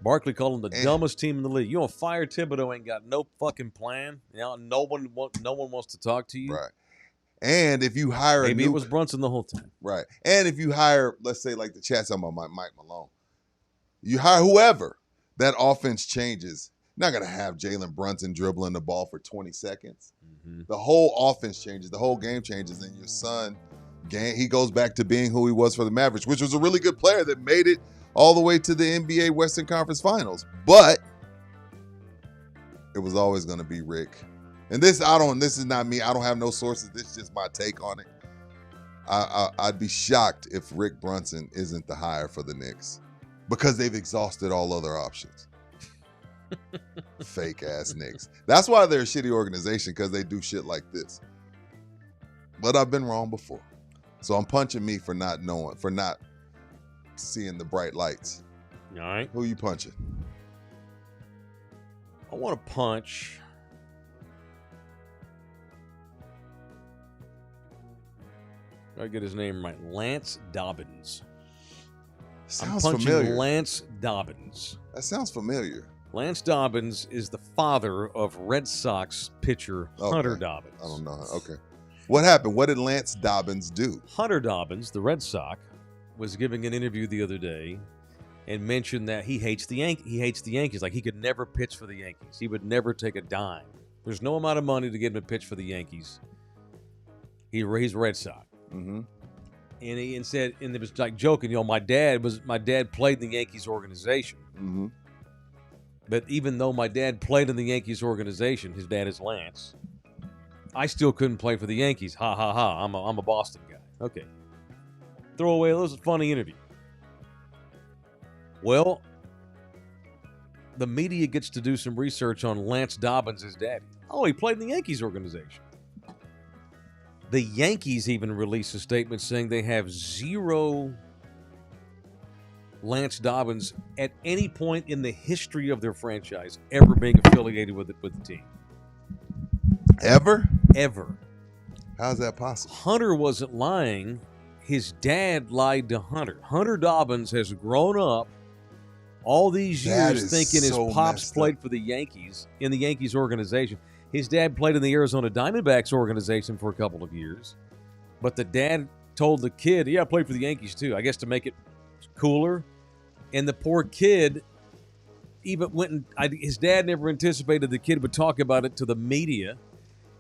Barkley called them the dumbest team in the league. You know, Fire Thibodeau ain't got no fucking plan. You know, no one wants to talk to you. Right. And if you hire Maybe it was Brunson the whole time. Right. And if you hire, let's say, like the chat's talking about Mike Malone, you hire whoever, that offense changes. You're not going to have Jalen Brunson dribbling the ball for 20 seconds. Mm-hmm. The whole offense changes. The whole game changes. And your son, he goes back to being who he was for the Mavericks, which was a really good player that made it all the way to the NBA Western Conference Finals. But it was always going to be Rick. And this is not me. I don't have no sources. This is just my take on it. I'd be shocked if Rick Brunson isn't the hire for the Knicks because they've exhausted all other options. Fake ass Knicks. That's why they're a shitty organization, because they do shit like this. But I've been wrong before. So I'm punching me for not seeing the bright lights. All right. Who you punching? I want to punch. I get his name right. Lance Dobbins. Sounds I'm punching familiar. Lance Dobbins. That sounds familiar. Lance Dobbins is the father of Red Sox pitcher Hunter Dobbins. I don't know. Okay. What happened? What did Lance Dobbins do? Hunter Dobbins, the Red Sox, was giving an interview the other day and mentioned that he hates the Yankees. Like, he could never pitch for the Yankees. He would never take a dime. There's no amount of money to get him to pitch for the Yankees. He's Red Sox. Mm-hmm. And he said, and it was like joking, my dad played in the Yankees organization. Mm-hmm. But even though my dad played in the Yankees organization, his dad is Lance, I still couldn't play for the Yankees. Ha ha ha! I'm a Boston guy. Okay, throw away. That was a funny interview. Well, the media gets to do some research on Lance Dobbins' daddy. Oh, he played in the Yankees organization. The Yankees even released a statement saying they have zero Lance Dobbins at any point in the history of their franchise ever being affiliated with the team. Ever? Ever. How's that possible? Hunter wasn't lying. His dad lied to Hunter. Hunter Dobbins has grown up all these years thinking his pops played for the Yankees, in the Yankees organization. His dad played in the Arizona Diamondbacks organization for a couple of years. But the dad told the kid, I played for the Yankees too, I guess to make it cooler. And the poor kid even went and his dad never anticipated the kid would talk about it to the media.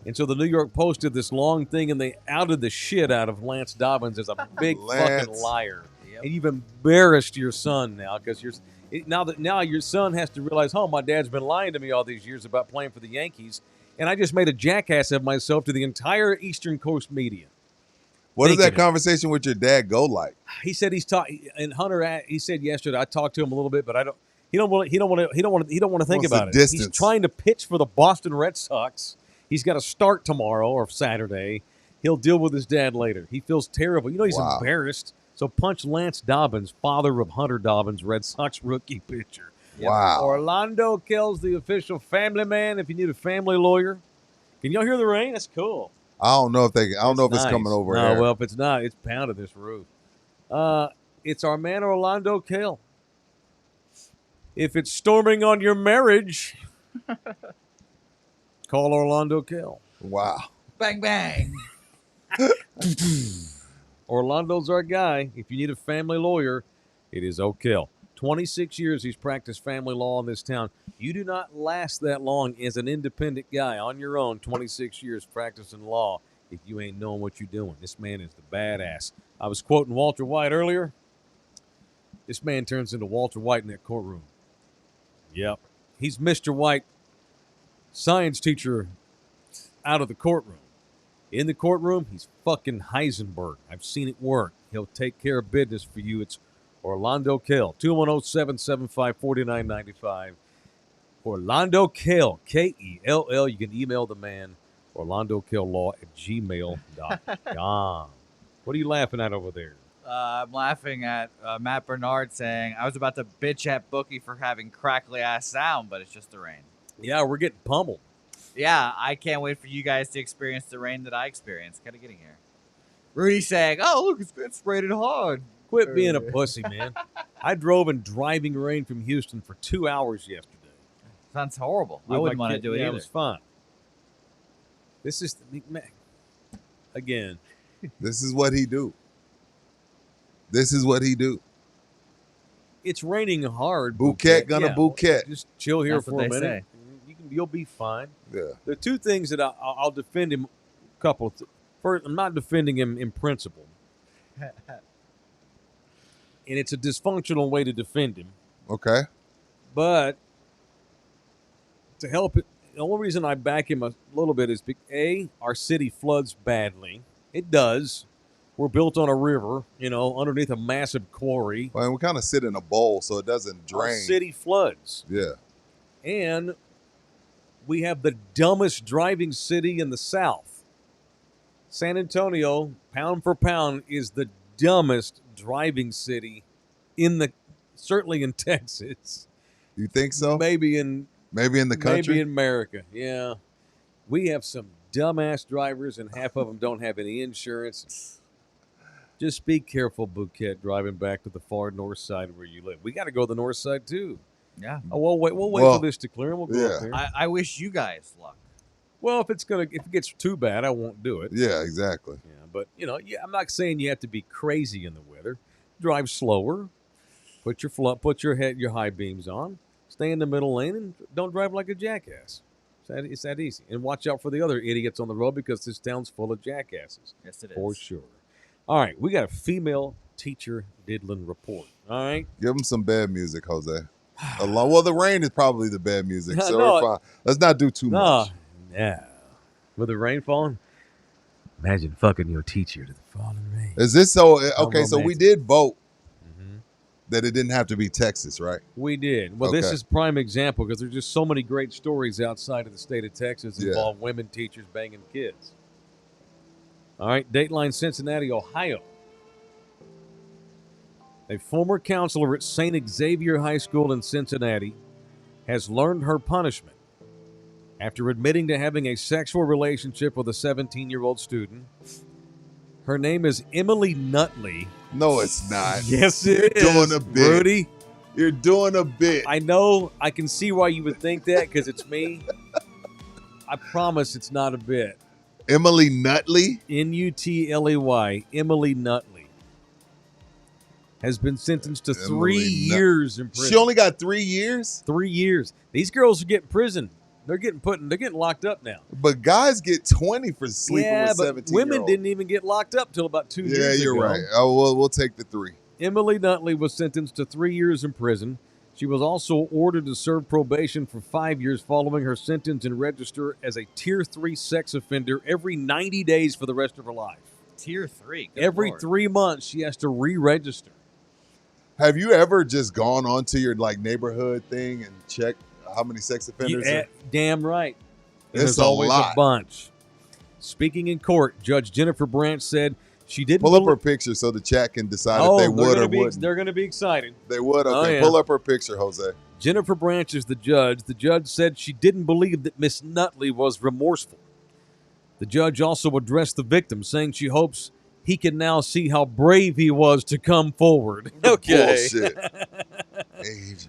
And so the New York Post did this long thing, and they outed the shit out of Lance Dobbins as a big fucking liar. Yep. And you've embarrassed your son now, because now your son has to realize, my dad's been lying to me all these years about playing for the Yankees, and I just made a jackass of myself to the entire Eastern Coast media. What does that conversation with your dad go like? He said and Hunter. He said yesterday, I talked to him a little bit, but he don't want to think about it. He's trying to pitch for the Boston Red Sox. He's got to start tomorrow or Saturday. He'll deal with his dad later. He feels terrible. He's embarrassed. So punch Lance Dobbins, father of Hunter Dobbins, Red Sox rookie pitcher. Wow. Orlando Kells, the official family man. If you need a family lawyer, can y'all hear the rain? That's cool. I don't know if it's coming over here. No, well, if it's not, it's pounding this roof. It's our man Orlando Kell. If it's storming on your marriage, call Orlando Kell. Wow. Bang, bang. Orlando's our guy. If you need a family lawyer, it is O'Kell. 26 years he's practiced family law in this town. You do not last that long as an independent guy on your own, 26 years practicing law, if you ain't knowing what you're doing. This man is the badass. I was quoting Walter White earlier. This man turns into Walter White in that courtroom. Yep. He's Mr. White, science teacher out of the courtroom. In the courtroom, he's fucking Heisenberg. I've seen it work. He'll take care of business for you. It's Orlando Kell, 210-775-4995. Orlando Kell, Kell. You can email the man, orlandokell@gmail.com. What are you laughing at over there? I'm laughing at Matt Bernard saying, I was about to bitch at Bookie for having crackly ass sound, but it's just the rain. Yeah, we're getting pummeled. Yeah, I can't wait for you guys to experience the rain that I experienced. Kind of getting here. Rudy saying, "Oh, look, it's raining hard." Quit being a pussy, man. I drove in driving rain from Houston for 2 hours yesterday. Sounds horrible. I With wouldn't my want to kid. do it Yeah, either. It was fun. This is again. This is what he do. This is what he do. It's raining hard. Bouquet gonna bouquet. Just chill here That's for what a they minute. say. You'll be fine. Yeah. There are two things that I'll defend him. First, I'm not defending him in principle, and it's a dysfunctional way to defend him. Okay. But to help it, the only reason I back him a little bit is our city floods badly. It does. We're built on a river, underneath a massive quarry. Well, and we kind of sit in a bowl so it doesn't Our drain. city floods. Yeah. And we have the dumbest driving city in the South. San Antonio, pound for pound, is the dumbest driving city certainly in Texas. You think so? Maybe in the country? Maybe in America, yeah. We have some dumbass drivers, and half of them don't have any insurance. Just be careful, Bouquet, driving back to the far north side where you live. We got to go to the north side, too. Yeah. Oh, we'll wait for this to clear, and we'll go up there. I wish you guys luck. Well, if it gets too bad, I won't do it. Yeah, exactly. Yeah, but I'm not saying you have to be crazy in the weather. Drive slower. Put your high beams on. Stay in the middle lane and don't drive like a jackass. It's that easy. And watch out for the other idiots on the road because this town's full of jackasses. Yes, it is. For sure. All right, we got a female teacher Diddlin report. All right. Give him some bad music, Jose. Well, the rain is probably the bad music, so No. we're fine. Let's not do too much. Yeah. With the rain falling, imagine fucking your teacher to the falling rain. Is this so? Okay, How so we romantic. did vote Mm-hmm. that it didn't have to be Texas, right? We did. Well, this Okay. is prime example because there's just so many great stories outside of the state of Texas Yeah. involve women teachers banging kids. All right, Dateline, Cincinnati, Ohio. A former counselor at St. Xavier High School in Cincinnati has learned her punishment after admitting to having a sexual relationship with a 17-year-old student. Her name is Emily Nutley. No, it's not. Yes, it is. You're doing a bit. Rudy. You're doing a bit. I know. I can see why you would think that because it's me. I promise it's not a bit. Emily Nutley? Nutley. Emily Nutley has been sentenced to 3 years in prison. She only got 3 years? 3 years. These girls are getting prison. They're getting locked up now. But guys get 20 for sleeping with 17 but women didn't even get locked up till about 2 years ago. Yeah, you're right. Oh, we'll take the 3. Emily Nutley was sentenced to 3 years in prison. She was also ordered to serve probation for 5 years following her sentence and register as a Tier 3 sex offender every 90 days for the rest of her life. Tier 3. Good Every Lord. 3 months, she has to re-register. Have you ever just gone onto your neighborhood thing and checked how many sex offenders? Damn right. And It's there's a always lot. a bunch. Speaking in court, Judge Jennifer Branch said she didn't Pull up her picture so the chat can decide if they would or wouldn't. They're going to be excited. They would? Oh, Okay, yeah. pull up her picture, Jose. Jennifer Branch is the judge. The judge said she didn't believe that Miss Nutley was remorseful. The judge also addressed the victim, saying she hopes he can now see how brave he was to come forward. Bullshit. Age.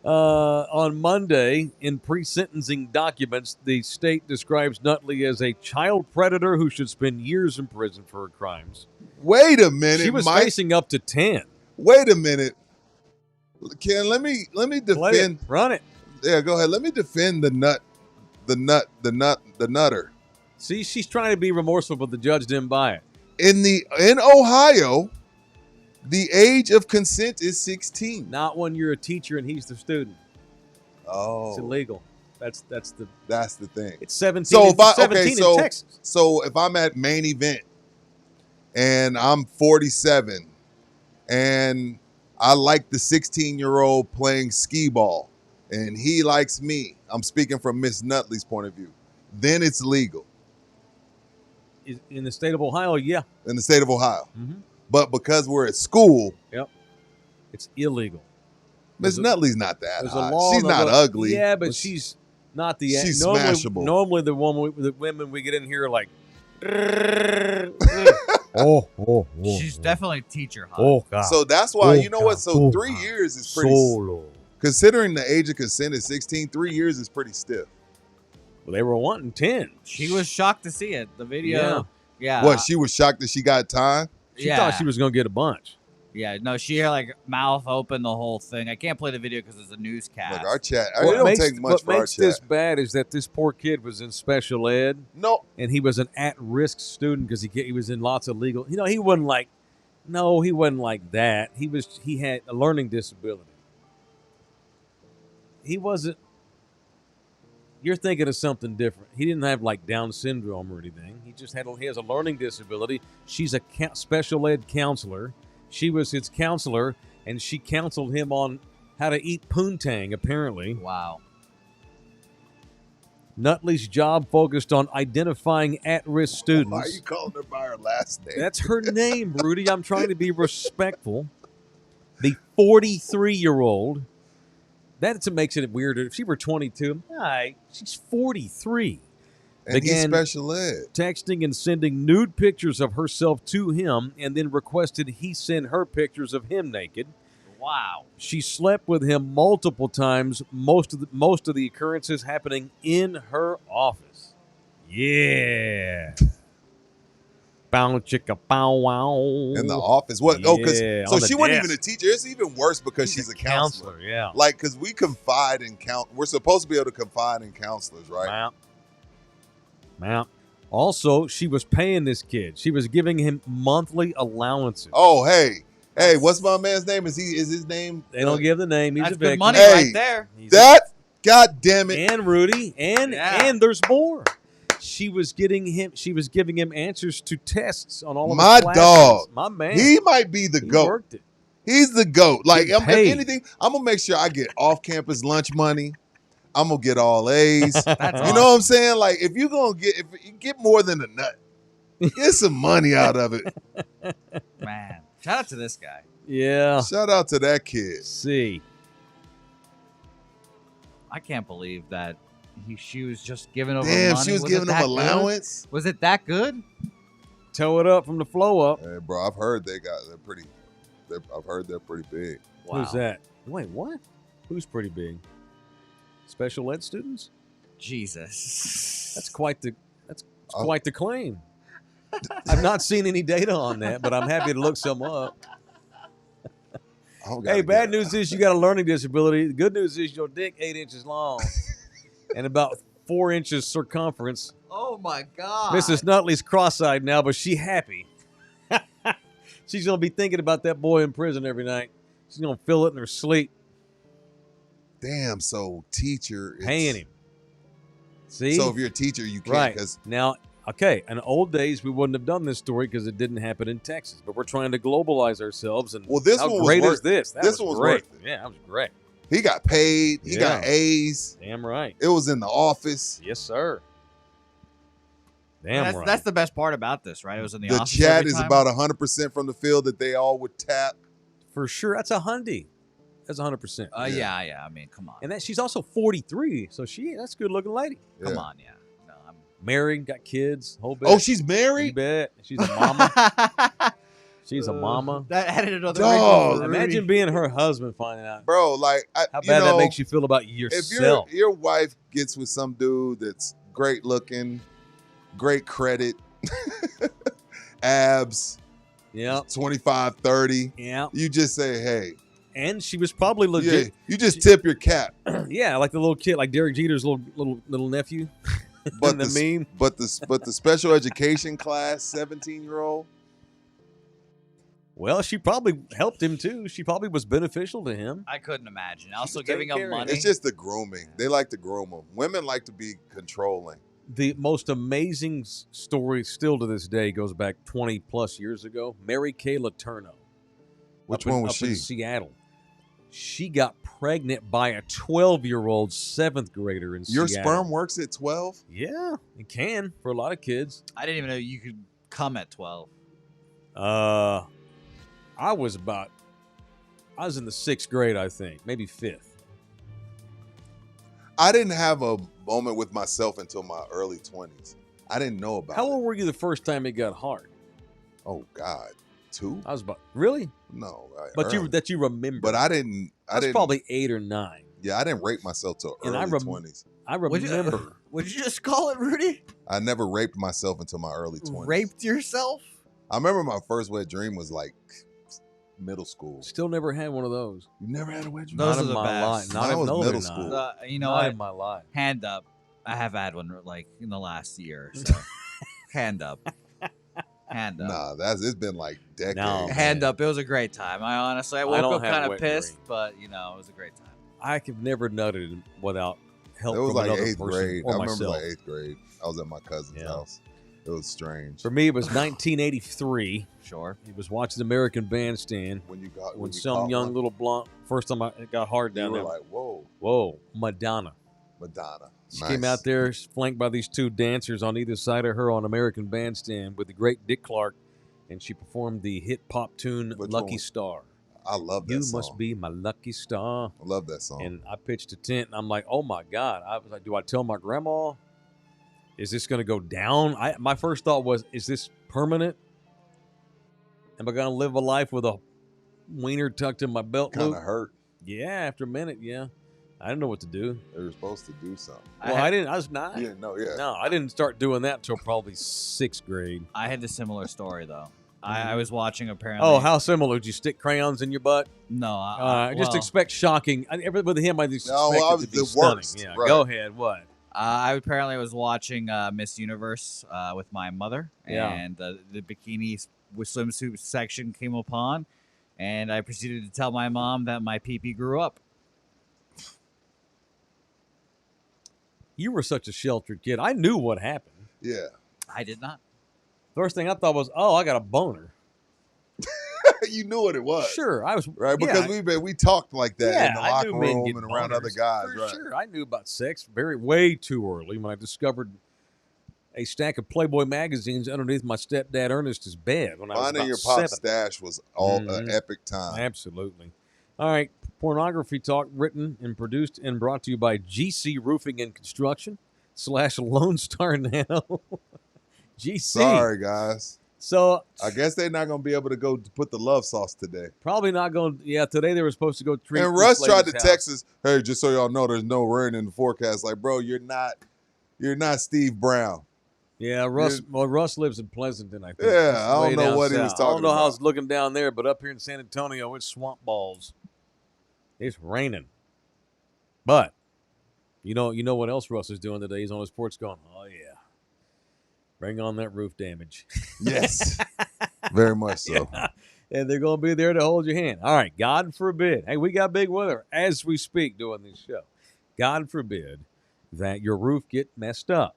On Monday, in pre-sentencing documents, the state describes Nutley as a child predator who should spend years in prison for her crimes. Wait a minute, She was Mike. facing up to 10. Wait a minute. Ken, let me defend. Run it. Yeah, go ahead. Let me defend the nutter. See, she's trying to be remorseful, but the judge didn't buy it. In Ohio, the age of consent is 16. Not when you're a teacher and he's the student. Oh, It's illegal. That's the thing. it's 17. So it's if I 17 in Texas. So if I'm at main event and I'm 47 and I like the 16-year-old playing skee ball and he likes me, I'm speaking from Miss Nutley's point of view, then it's legal In the state of Ohio, yeah. in the state of Ohio. Mm-hmm. But because we're at school, Yep. It's illegal. Miss Nutley's not that There's hot. a law. She's not ugly. Yeah, but she's not the. She's normally, smashable. Normally, the women we get in here are like. She's definitely teacher hot. Oh God. So that's why, you know what? So 3 years is pretty. Solo. Considering the age of consent is 16, 3 years is pretty stiff. Well, they were wanting 10. She was shocked to see it. The video. Yeah. What? She was shocked that she got time. She thought she was going to get a bunch. Yeah, no, she had like mouth open the whole thing. I can't play the video because it's a newscast. Look, our chat. It What don't makes, take much what for our makes chat. this bad is that this poor kid was in special ed. No. And he was an at-risk student because he was in lots of legal. You know, he wasn't like. No, he wasn't like that. He had a learning disability. He wasn't. You're thinking of something different. He didn't have like Down syndrome or anything. He has a learning disability. She's a special ed counselor. She was his counselor, and she counseled him on how to eat poontang, apparently. Wow. Nutley's job focused on identifying at-risk students. Why are you calling her by her last name? That's her name, Rudy. I'm trying to be respectful. The 43-year-old. That makes it weirder. If she were 22, she's 43. And he's special ed. Texting and sending nude pictures of herself to him, and then requested he send her pictures of him naked. Wow. She slept with him multiple times. Most of the occurrences happening in her office. Yeah. Bow chicka bow wow. In the office. What? Yeah, Oh, because so she wasn't desk. even a teacher. It's even worse because she's a counselor. Yeah. Like, because we confide in we're supposed to be able to confide in counselors, right? Mount. Also, she was paying this kid. She was giving him monthly allowances. Oh, hey, what's my man's name? Is his name? They don't give the name. He's That's a good victim. money Hey, right there. God damn it. And Rudy, and there's more. She was giving him answers to tests on all of My his classes. dog. My man. He might be the He GOAT. worked it. He's the GOAT. Like, Getting if paid. anything, I'm going to make sure I get off-campus lunch money. I'm going to get all A's. That's You know what I'm saying? Like, if you get more than a nut, get some money out of it. Man, shout out to this guy. Yeah. Shout out to that kid. See. I can't believe that she was just giving over Damn, money. she was it giving him that good? allowance. Was it that good? Toe it up from the flow up. Hey, bro, I've heard they're pretty big. Wow. Who's that? Wait, what? Who's pretty big? Special ed students? Jesus. That's quite the claim. I've not seen any data on that, but I'm happy to look some up. Hey, bad news is you got a learning disability. The good news is your dick 8 inches long and about 4 inches circumference. Oh my God. Mrs. Nutley's cross-eyed now, but she happy. She's gonna be thinking about that boy in prison every night. She's gonna feel it in her sleep. Damn, so teacher is Paying him. See? So if you're a teacher, you can't. Right. Because Now, okay, in old days, we wouldn't have done this story because it didn't happen in Texas. But we're trying to globalize ourselves. And this how one was great worth is this? this one was great. worth it. Yeah, that was great. he got paid, he got A's. Damn right. It was in the office. Yes, sir. Damn right. That's the best part about this, right? It was in the The office chat every is time. about 100% from the field that they all would tap. For sure. That's a hundy. That's 100%. Yeah. I mean, come on. And she's also 43, so that's a good-looking lady. Come on, yeah. No, I'm Married, got kids, whole bit. Oh, she's You married? bet. She's a mama. She's a mama. That added another Dog. wrinkle for Rudy. Imagine being her husband finding out Bro, like, how bad that makes you feel about If yourself. your wife gets with some dude that's great looking, great credit, abs, Yeah. 25, 30, Yeah. you just say, hey. And she was probably Yeah, legit. you just tip your cap. Yeah, like the little kid, like Derek Jeter's little nephew. But the meme. But the special education class 17-year-old. Well, she probably helped him too. She probably was beneficial to him. I couldn't imagine. Also was giving taking him care of money. It's just the grooming. They like to groom them. Women like to be controlling. The most amazing story still to this day goes back 20 plus years ago. Mary Kay Letourneau. Which one was up she? in Seattle. She got pregnant by a 12-year-old 7th grader in Your Seattle. sperm works at 12? Yeah, it can for a lot of kids. I didn't even know you could come at 12. I was in the 6th grade, I think, maybe 5th. I didn't have a moment with myself until my early 20s. I didn't know about How it. old were you the first time it got hard? Oh, God. 2? I was really, No. but early. you remember. But I didn't. I was probably 8 or 9. Yeah, I didn't rape myself till And early 20s. I remember. What'd you just call it, Rudy? I never raped myself until my early 20s. Raped yourself? I remember my first wet dream was like middle school. Still never had one of those. You never had a wet dream? Those Not are in the my best. life. Not Mine in was no, middle they're school. not. You know Not what? in my life. Hand up. I have had one like in the last year. So hand up. Hand up. Nah, it's been like decades. No. Hand up. It was a great time. I I woke don't up have kind of wet pissed, dreams. but you know, it was a great time. I could never nutted without help It was from like another 8th person grade. or I remember myself. like 8th grade. I was at my cousin's Yeah. house. It was strange. For me, it was 1983. Sure. He was watching American Bandstand When you when you some caught young one, little blonde, first time it got hard you down were there. like, whoa, Whoa, Madonna. Madonna. She Nice. came out there flanked by these 2 dancers on either side of her on American Bandstand with the great Dick Clark, and she performed the hit pop tune Which Lucky one? Star. I love that You song. must be my lucky star. I love that song. And I pitched a tent, and I'm like, oh my God. I was like, do I tell my grandma? Is this going to go down? My first thought was, is this permanent? Am I going to live a life with a wiener tucked in my belt Kind loop? of hurt. Yeah, after a minute, yeah. I didn't know what to do. They were supposed to do something. Well, I didn't. I was 9. You didn't know, yeah. No, I didn't start doing that until probably 6th grade. I had a similar story though. I was watching apparently. Oh, how similar? Did you stick crayons in your butt? No, I just well, expect shocking. With him, I just No, expect I it was to be the stunning. worst, Yeah, right. go ahead. What? I apparently was watching Miss Universe with my mother, Yeah. and the bikini swimsuit section came upon, and I proceeded to tell my mom that my pee-pee grew up. You were such a sheltered kid. I knew what happened. Yeah. I did not. First thing I thought was, oh, I got a boner. You knew what it was. Sure, I was Right? yeah, Because we talked like that in the I locker knew men room get and around other boners. guys, For right? sure, I knew about sex way too early when I discovered a stack of Playboy magazines underneath my stepdad Ernest's bed when I was Finding about your pop's 7. stash was all Mhm. an epic time. Absolutely. All right, pornography talk written and produced and brought to you by GC Roofing and Construction / Lone Star Nano. GC. Sorry, guys. So I guess they're not going to be able to go to put the love sauce today. probably not going. Yeah, today they were supposed to go treat. And this Russ tried to lady's text house. us, hey, just so y'all know, there's no rain in the forecast. Like, bro, you're not Steve Brown. Yeah, Russ. Well, Russ lives in Pleasanton, I think. Yeah, It's I don't way know down what he was south. I talking don't know how about. it's looking down there, but up here in San Antonio, it's swamp balls. It's raining. But you know what else Russ is doing today? He's on his porch going, "Oh yeah, bring on that roof damage." Yes. Very much so. Yeah. And they're going to be there to hold your hand. All right, God forbid. Hey, we got big weather as we speak doing this show. God forbid that your roof get messed up.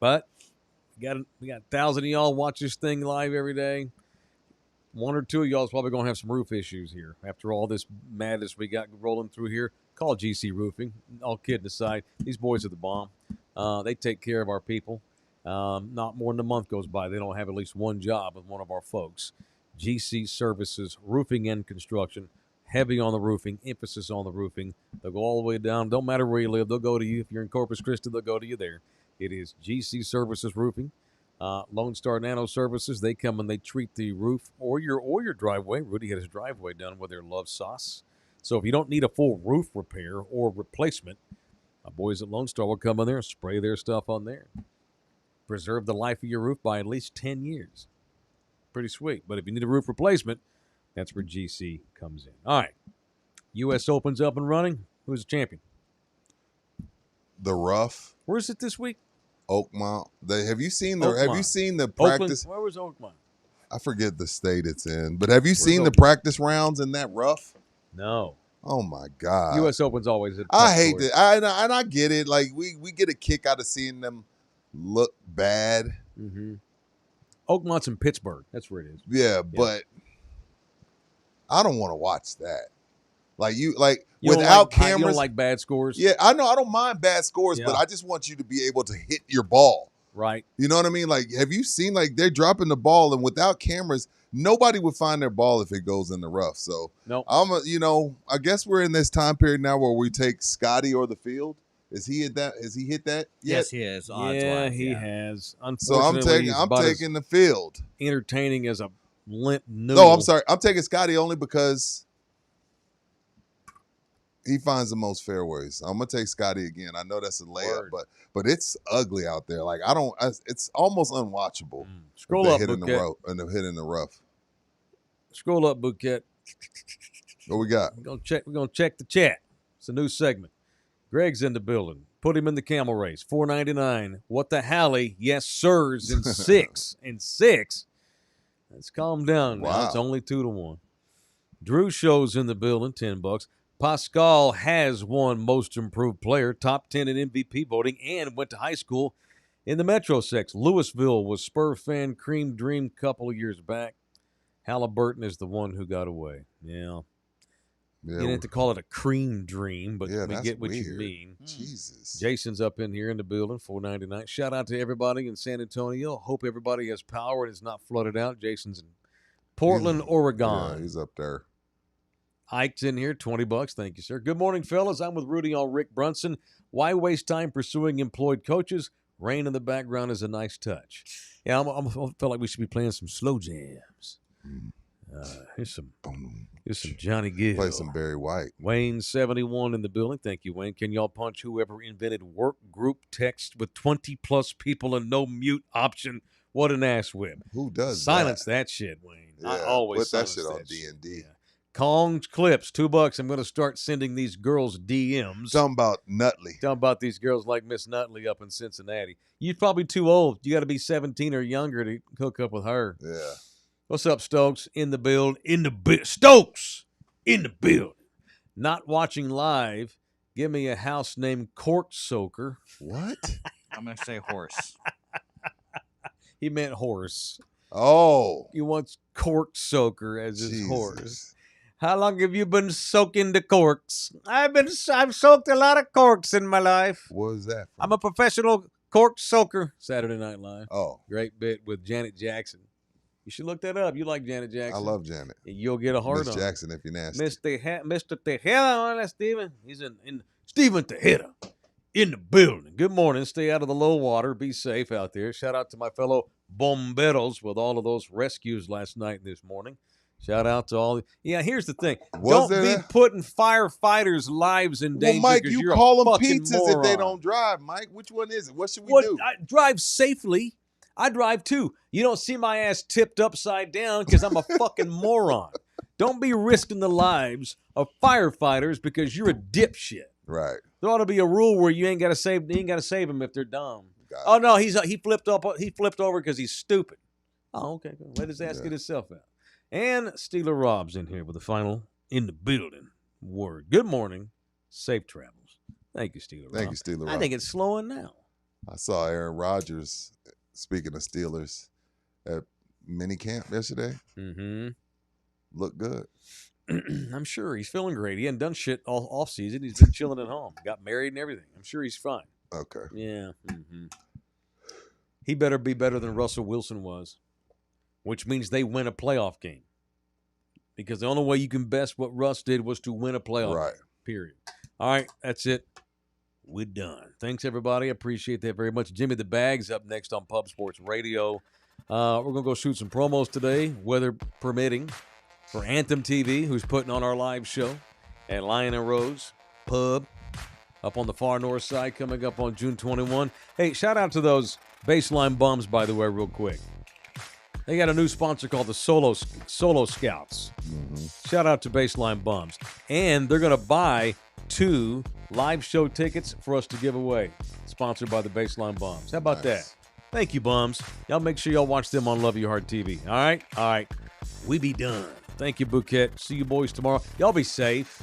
But we got 1,000 of y'all watch this thing live every day. 1 or 2 of y'all is probably going to have some roof issues here. After all this madness we got rolling through here, call GC Roofing. All kidding aside, these boys are the bomb. They take care of our people. Not more than a month goes by, they don't have at least one job with one of our folks. GC Services, Roofing and Construction, heavy on the roofing, emphasis on the roofing. They'll go all the way down. Don't matter where you live, they'll go to you. If you're in Corpus Christi, they'll go to you there. It is GC Services Roofing. Lone Star Nano Services, they come and they treat the roof or your driveway. Rudy had his driveway done with their love sauce. So if you don't need a full roof repair or replacement, our boys at Lone Star will come in there and spray their stuff on there. Preserve the life of your roof by at least 10 years. Pretty sweet. But if you need a roof replacement, that's where GC comes in. All right. U.S. Open's up and running. Who's the champion? The Rough, Where is it this week? Oakmont. Have you seen the Oakmont. practice? Oakland. Where was Oakmont? I forget the state it's in, but have you seen the open. practice rounds in that rough? No. Oh my God. U.S. Open's always a tough I hate course. that. I get it. Like we get a kick out of seeing them look bad. Mm-hmm. Oakmont's in Pittsburgh. That's where it is. Yeah, but I don't want to watch that. Like You without don't like, cameras. You don't like bad scores? Yeah, I know. I don't mind bad scores, but I just want you to be able to hit your ball. Right. You know what I mean? Like, have you seen, like, they're dropping the ball, and without cameras, nobody would find their ball if it goes in the rough. So, nope. I guess we're in this time period now where we take Scotty or the field. Is he hit that? Has he hit that yet? Yes, he is. He has. So I'm taking the field. Entertaining as a limp noodle. No, I'm sorry. I'm taking Scotty only because he finds the most fairways. I'm gonna take Scotty again. I know that's a layup, but it's ugly out there. Like it's almost unwatchable. Scroll up, Bouquet. And the hit in the rough. Scroll up, Bouquet. What we got? We're gonna check the chat. It's a new segment. Greg's in the building. Put him in the camel race. $4.99. What the Halley? Yes, sirs. In 6. In 6. Let's calm down now. Wow. It's only 2-1. Drew Show's in the building. $10. Pascal has won Most Improved Player, top 10 in MVP voting, and went to high school in the Metro Sex. Louisville was Spur fan cream dream couple of years back. Halliburton is the one who got away. Yeah. You didn't have to call it a cream dream, but we get what you mean. Jesus. Jason's up in here in the building, $4.99. Shout out to everybody in San Antonio. Hope everybody has power and is not flooded out. Jason's in Portland, Oregon. Yeah, he's up there. Ike's in here, $20. Thank you, sir. Good morning, fellas. I'm with Rudy on Rick Brunson. Why waste time pursuing employed coaches? Rain in the background is a nice touch. Yeah, I feel like we should be playing some slow jams. Here's some Johnny Gill. Play some Barry White. Wayne 71 in the building. Thank you, Wayne. Can y'all punch whoever invented work group text with 20+ people and no mute option? What an ass whip. Who does Silence that shit, Wayne. Yeah, I always put that silence shit on that D&D. Yeah. Kong's Clips, $2. I'm going to start sending these girls DMs. Talking about Nutley. Talking about these girls like Miss Nutley up in Cincinnati. You're probably too old. You got to be 17 or younger to hook up with her. Yeah. What's up, Stokes? In the build. Stokes! In the build. Not watching live. Give me a house named Cork Soaker. What? I'm going to say horse. He meant horse. Oh. He wants Cork Soaker as his Jesus. horse. How long have you been soaking the corks? I've soaked a lot of corks in my life. What is that from? I'm a professional cork soaker. Saturday Night Live. Oh. Great bit with Janet Jackson. You should look that up. You like Janet Jackson. I love Janet. You'll get a hard Miss on. Jackson if you're nasty. Mr. Tejeda, that's Steven. He's in Steven Tejeda in the building. Good morning. Stay out of the low water. Be safe out there. Shout out to my fellow bomberos with all of those rescues last night and this morning. Shout out to all. Yeah, here's the thing. Don't be putting firefighters' lives in danger. Well, Mike, you call them pizzas moron. if they don't drive, Mike. Which one is it? What should we do? I drive safely. I drive too. You don't see my ass tipped upside down because I'm a fucking moron. Don't be risking the lives of firefighters because you're a dipshit. Right. There ought to be a rule where you ain't got to save them if they're dumb. Got Oh no, he flipped over because he's stupid. Oh, okay. Let his ass get himself out. And Steeler Rob's in here with the final in the building word. Good morning. Safe travels. Thank you, Steeler Rob. Thank you, Steeler Rob. I think it's slowing now. I saw Aaron Rodgers, speaking of Steelers, at mini camp yesterday. Mm-hmm. Looked good. I'm sure he's feeling great. He hadn't done shit all off season. He's been chilling at home. Got married and everything. I'm sure he's fine. Okay. Yeah. Mm-hmm. He better be better than Russell Wilson was, which means they win a playoff game. Because the only way you can best what Russ did was to win a playoff game, period. All right, that's it. We're done. Thanks, everybody. I appreciate that very much. Jimmy the Bag's up next on Pub Sports Radio. We're going to go shoot some promos today, weather permitting, for Anthem TV, who's putting on our live show at Lion and Rose Pub up on the far north side, coming up on June 21. Hey, shout out to those Baseline Bums, by the way, real quick. They got a new sponsor called the Solo Scouts. Mm-hmm. Shout out to Baseline Bums. And they're going to buy 2 live show tickets for us to give away, sponsored by the Baseline Bums. How about that? Thank you, bums. Y'all make sure y'all watch them on Love Your Heart TV. All right? All right. We be done. Thank you, Bouquet. See you boys tomorrow. Y'all be safe.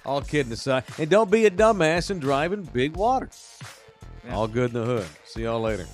All kidding aside. And don't be a dumbass and driving big water. Yeah. All good in the hood. See y'all later.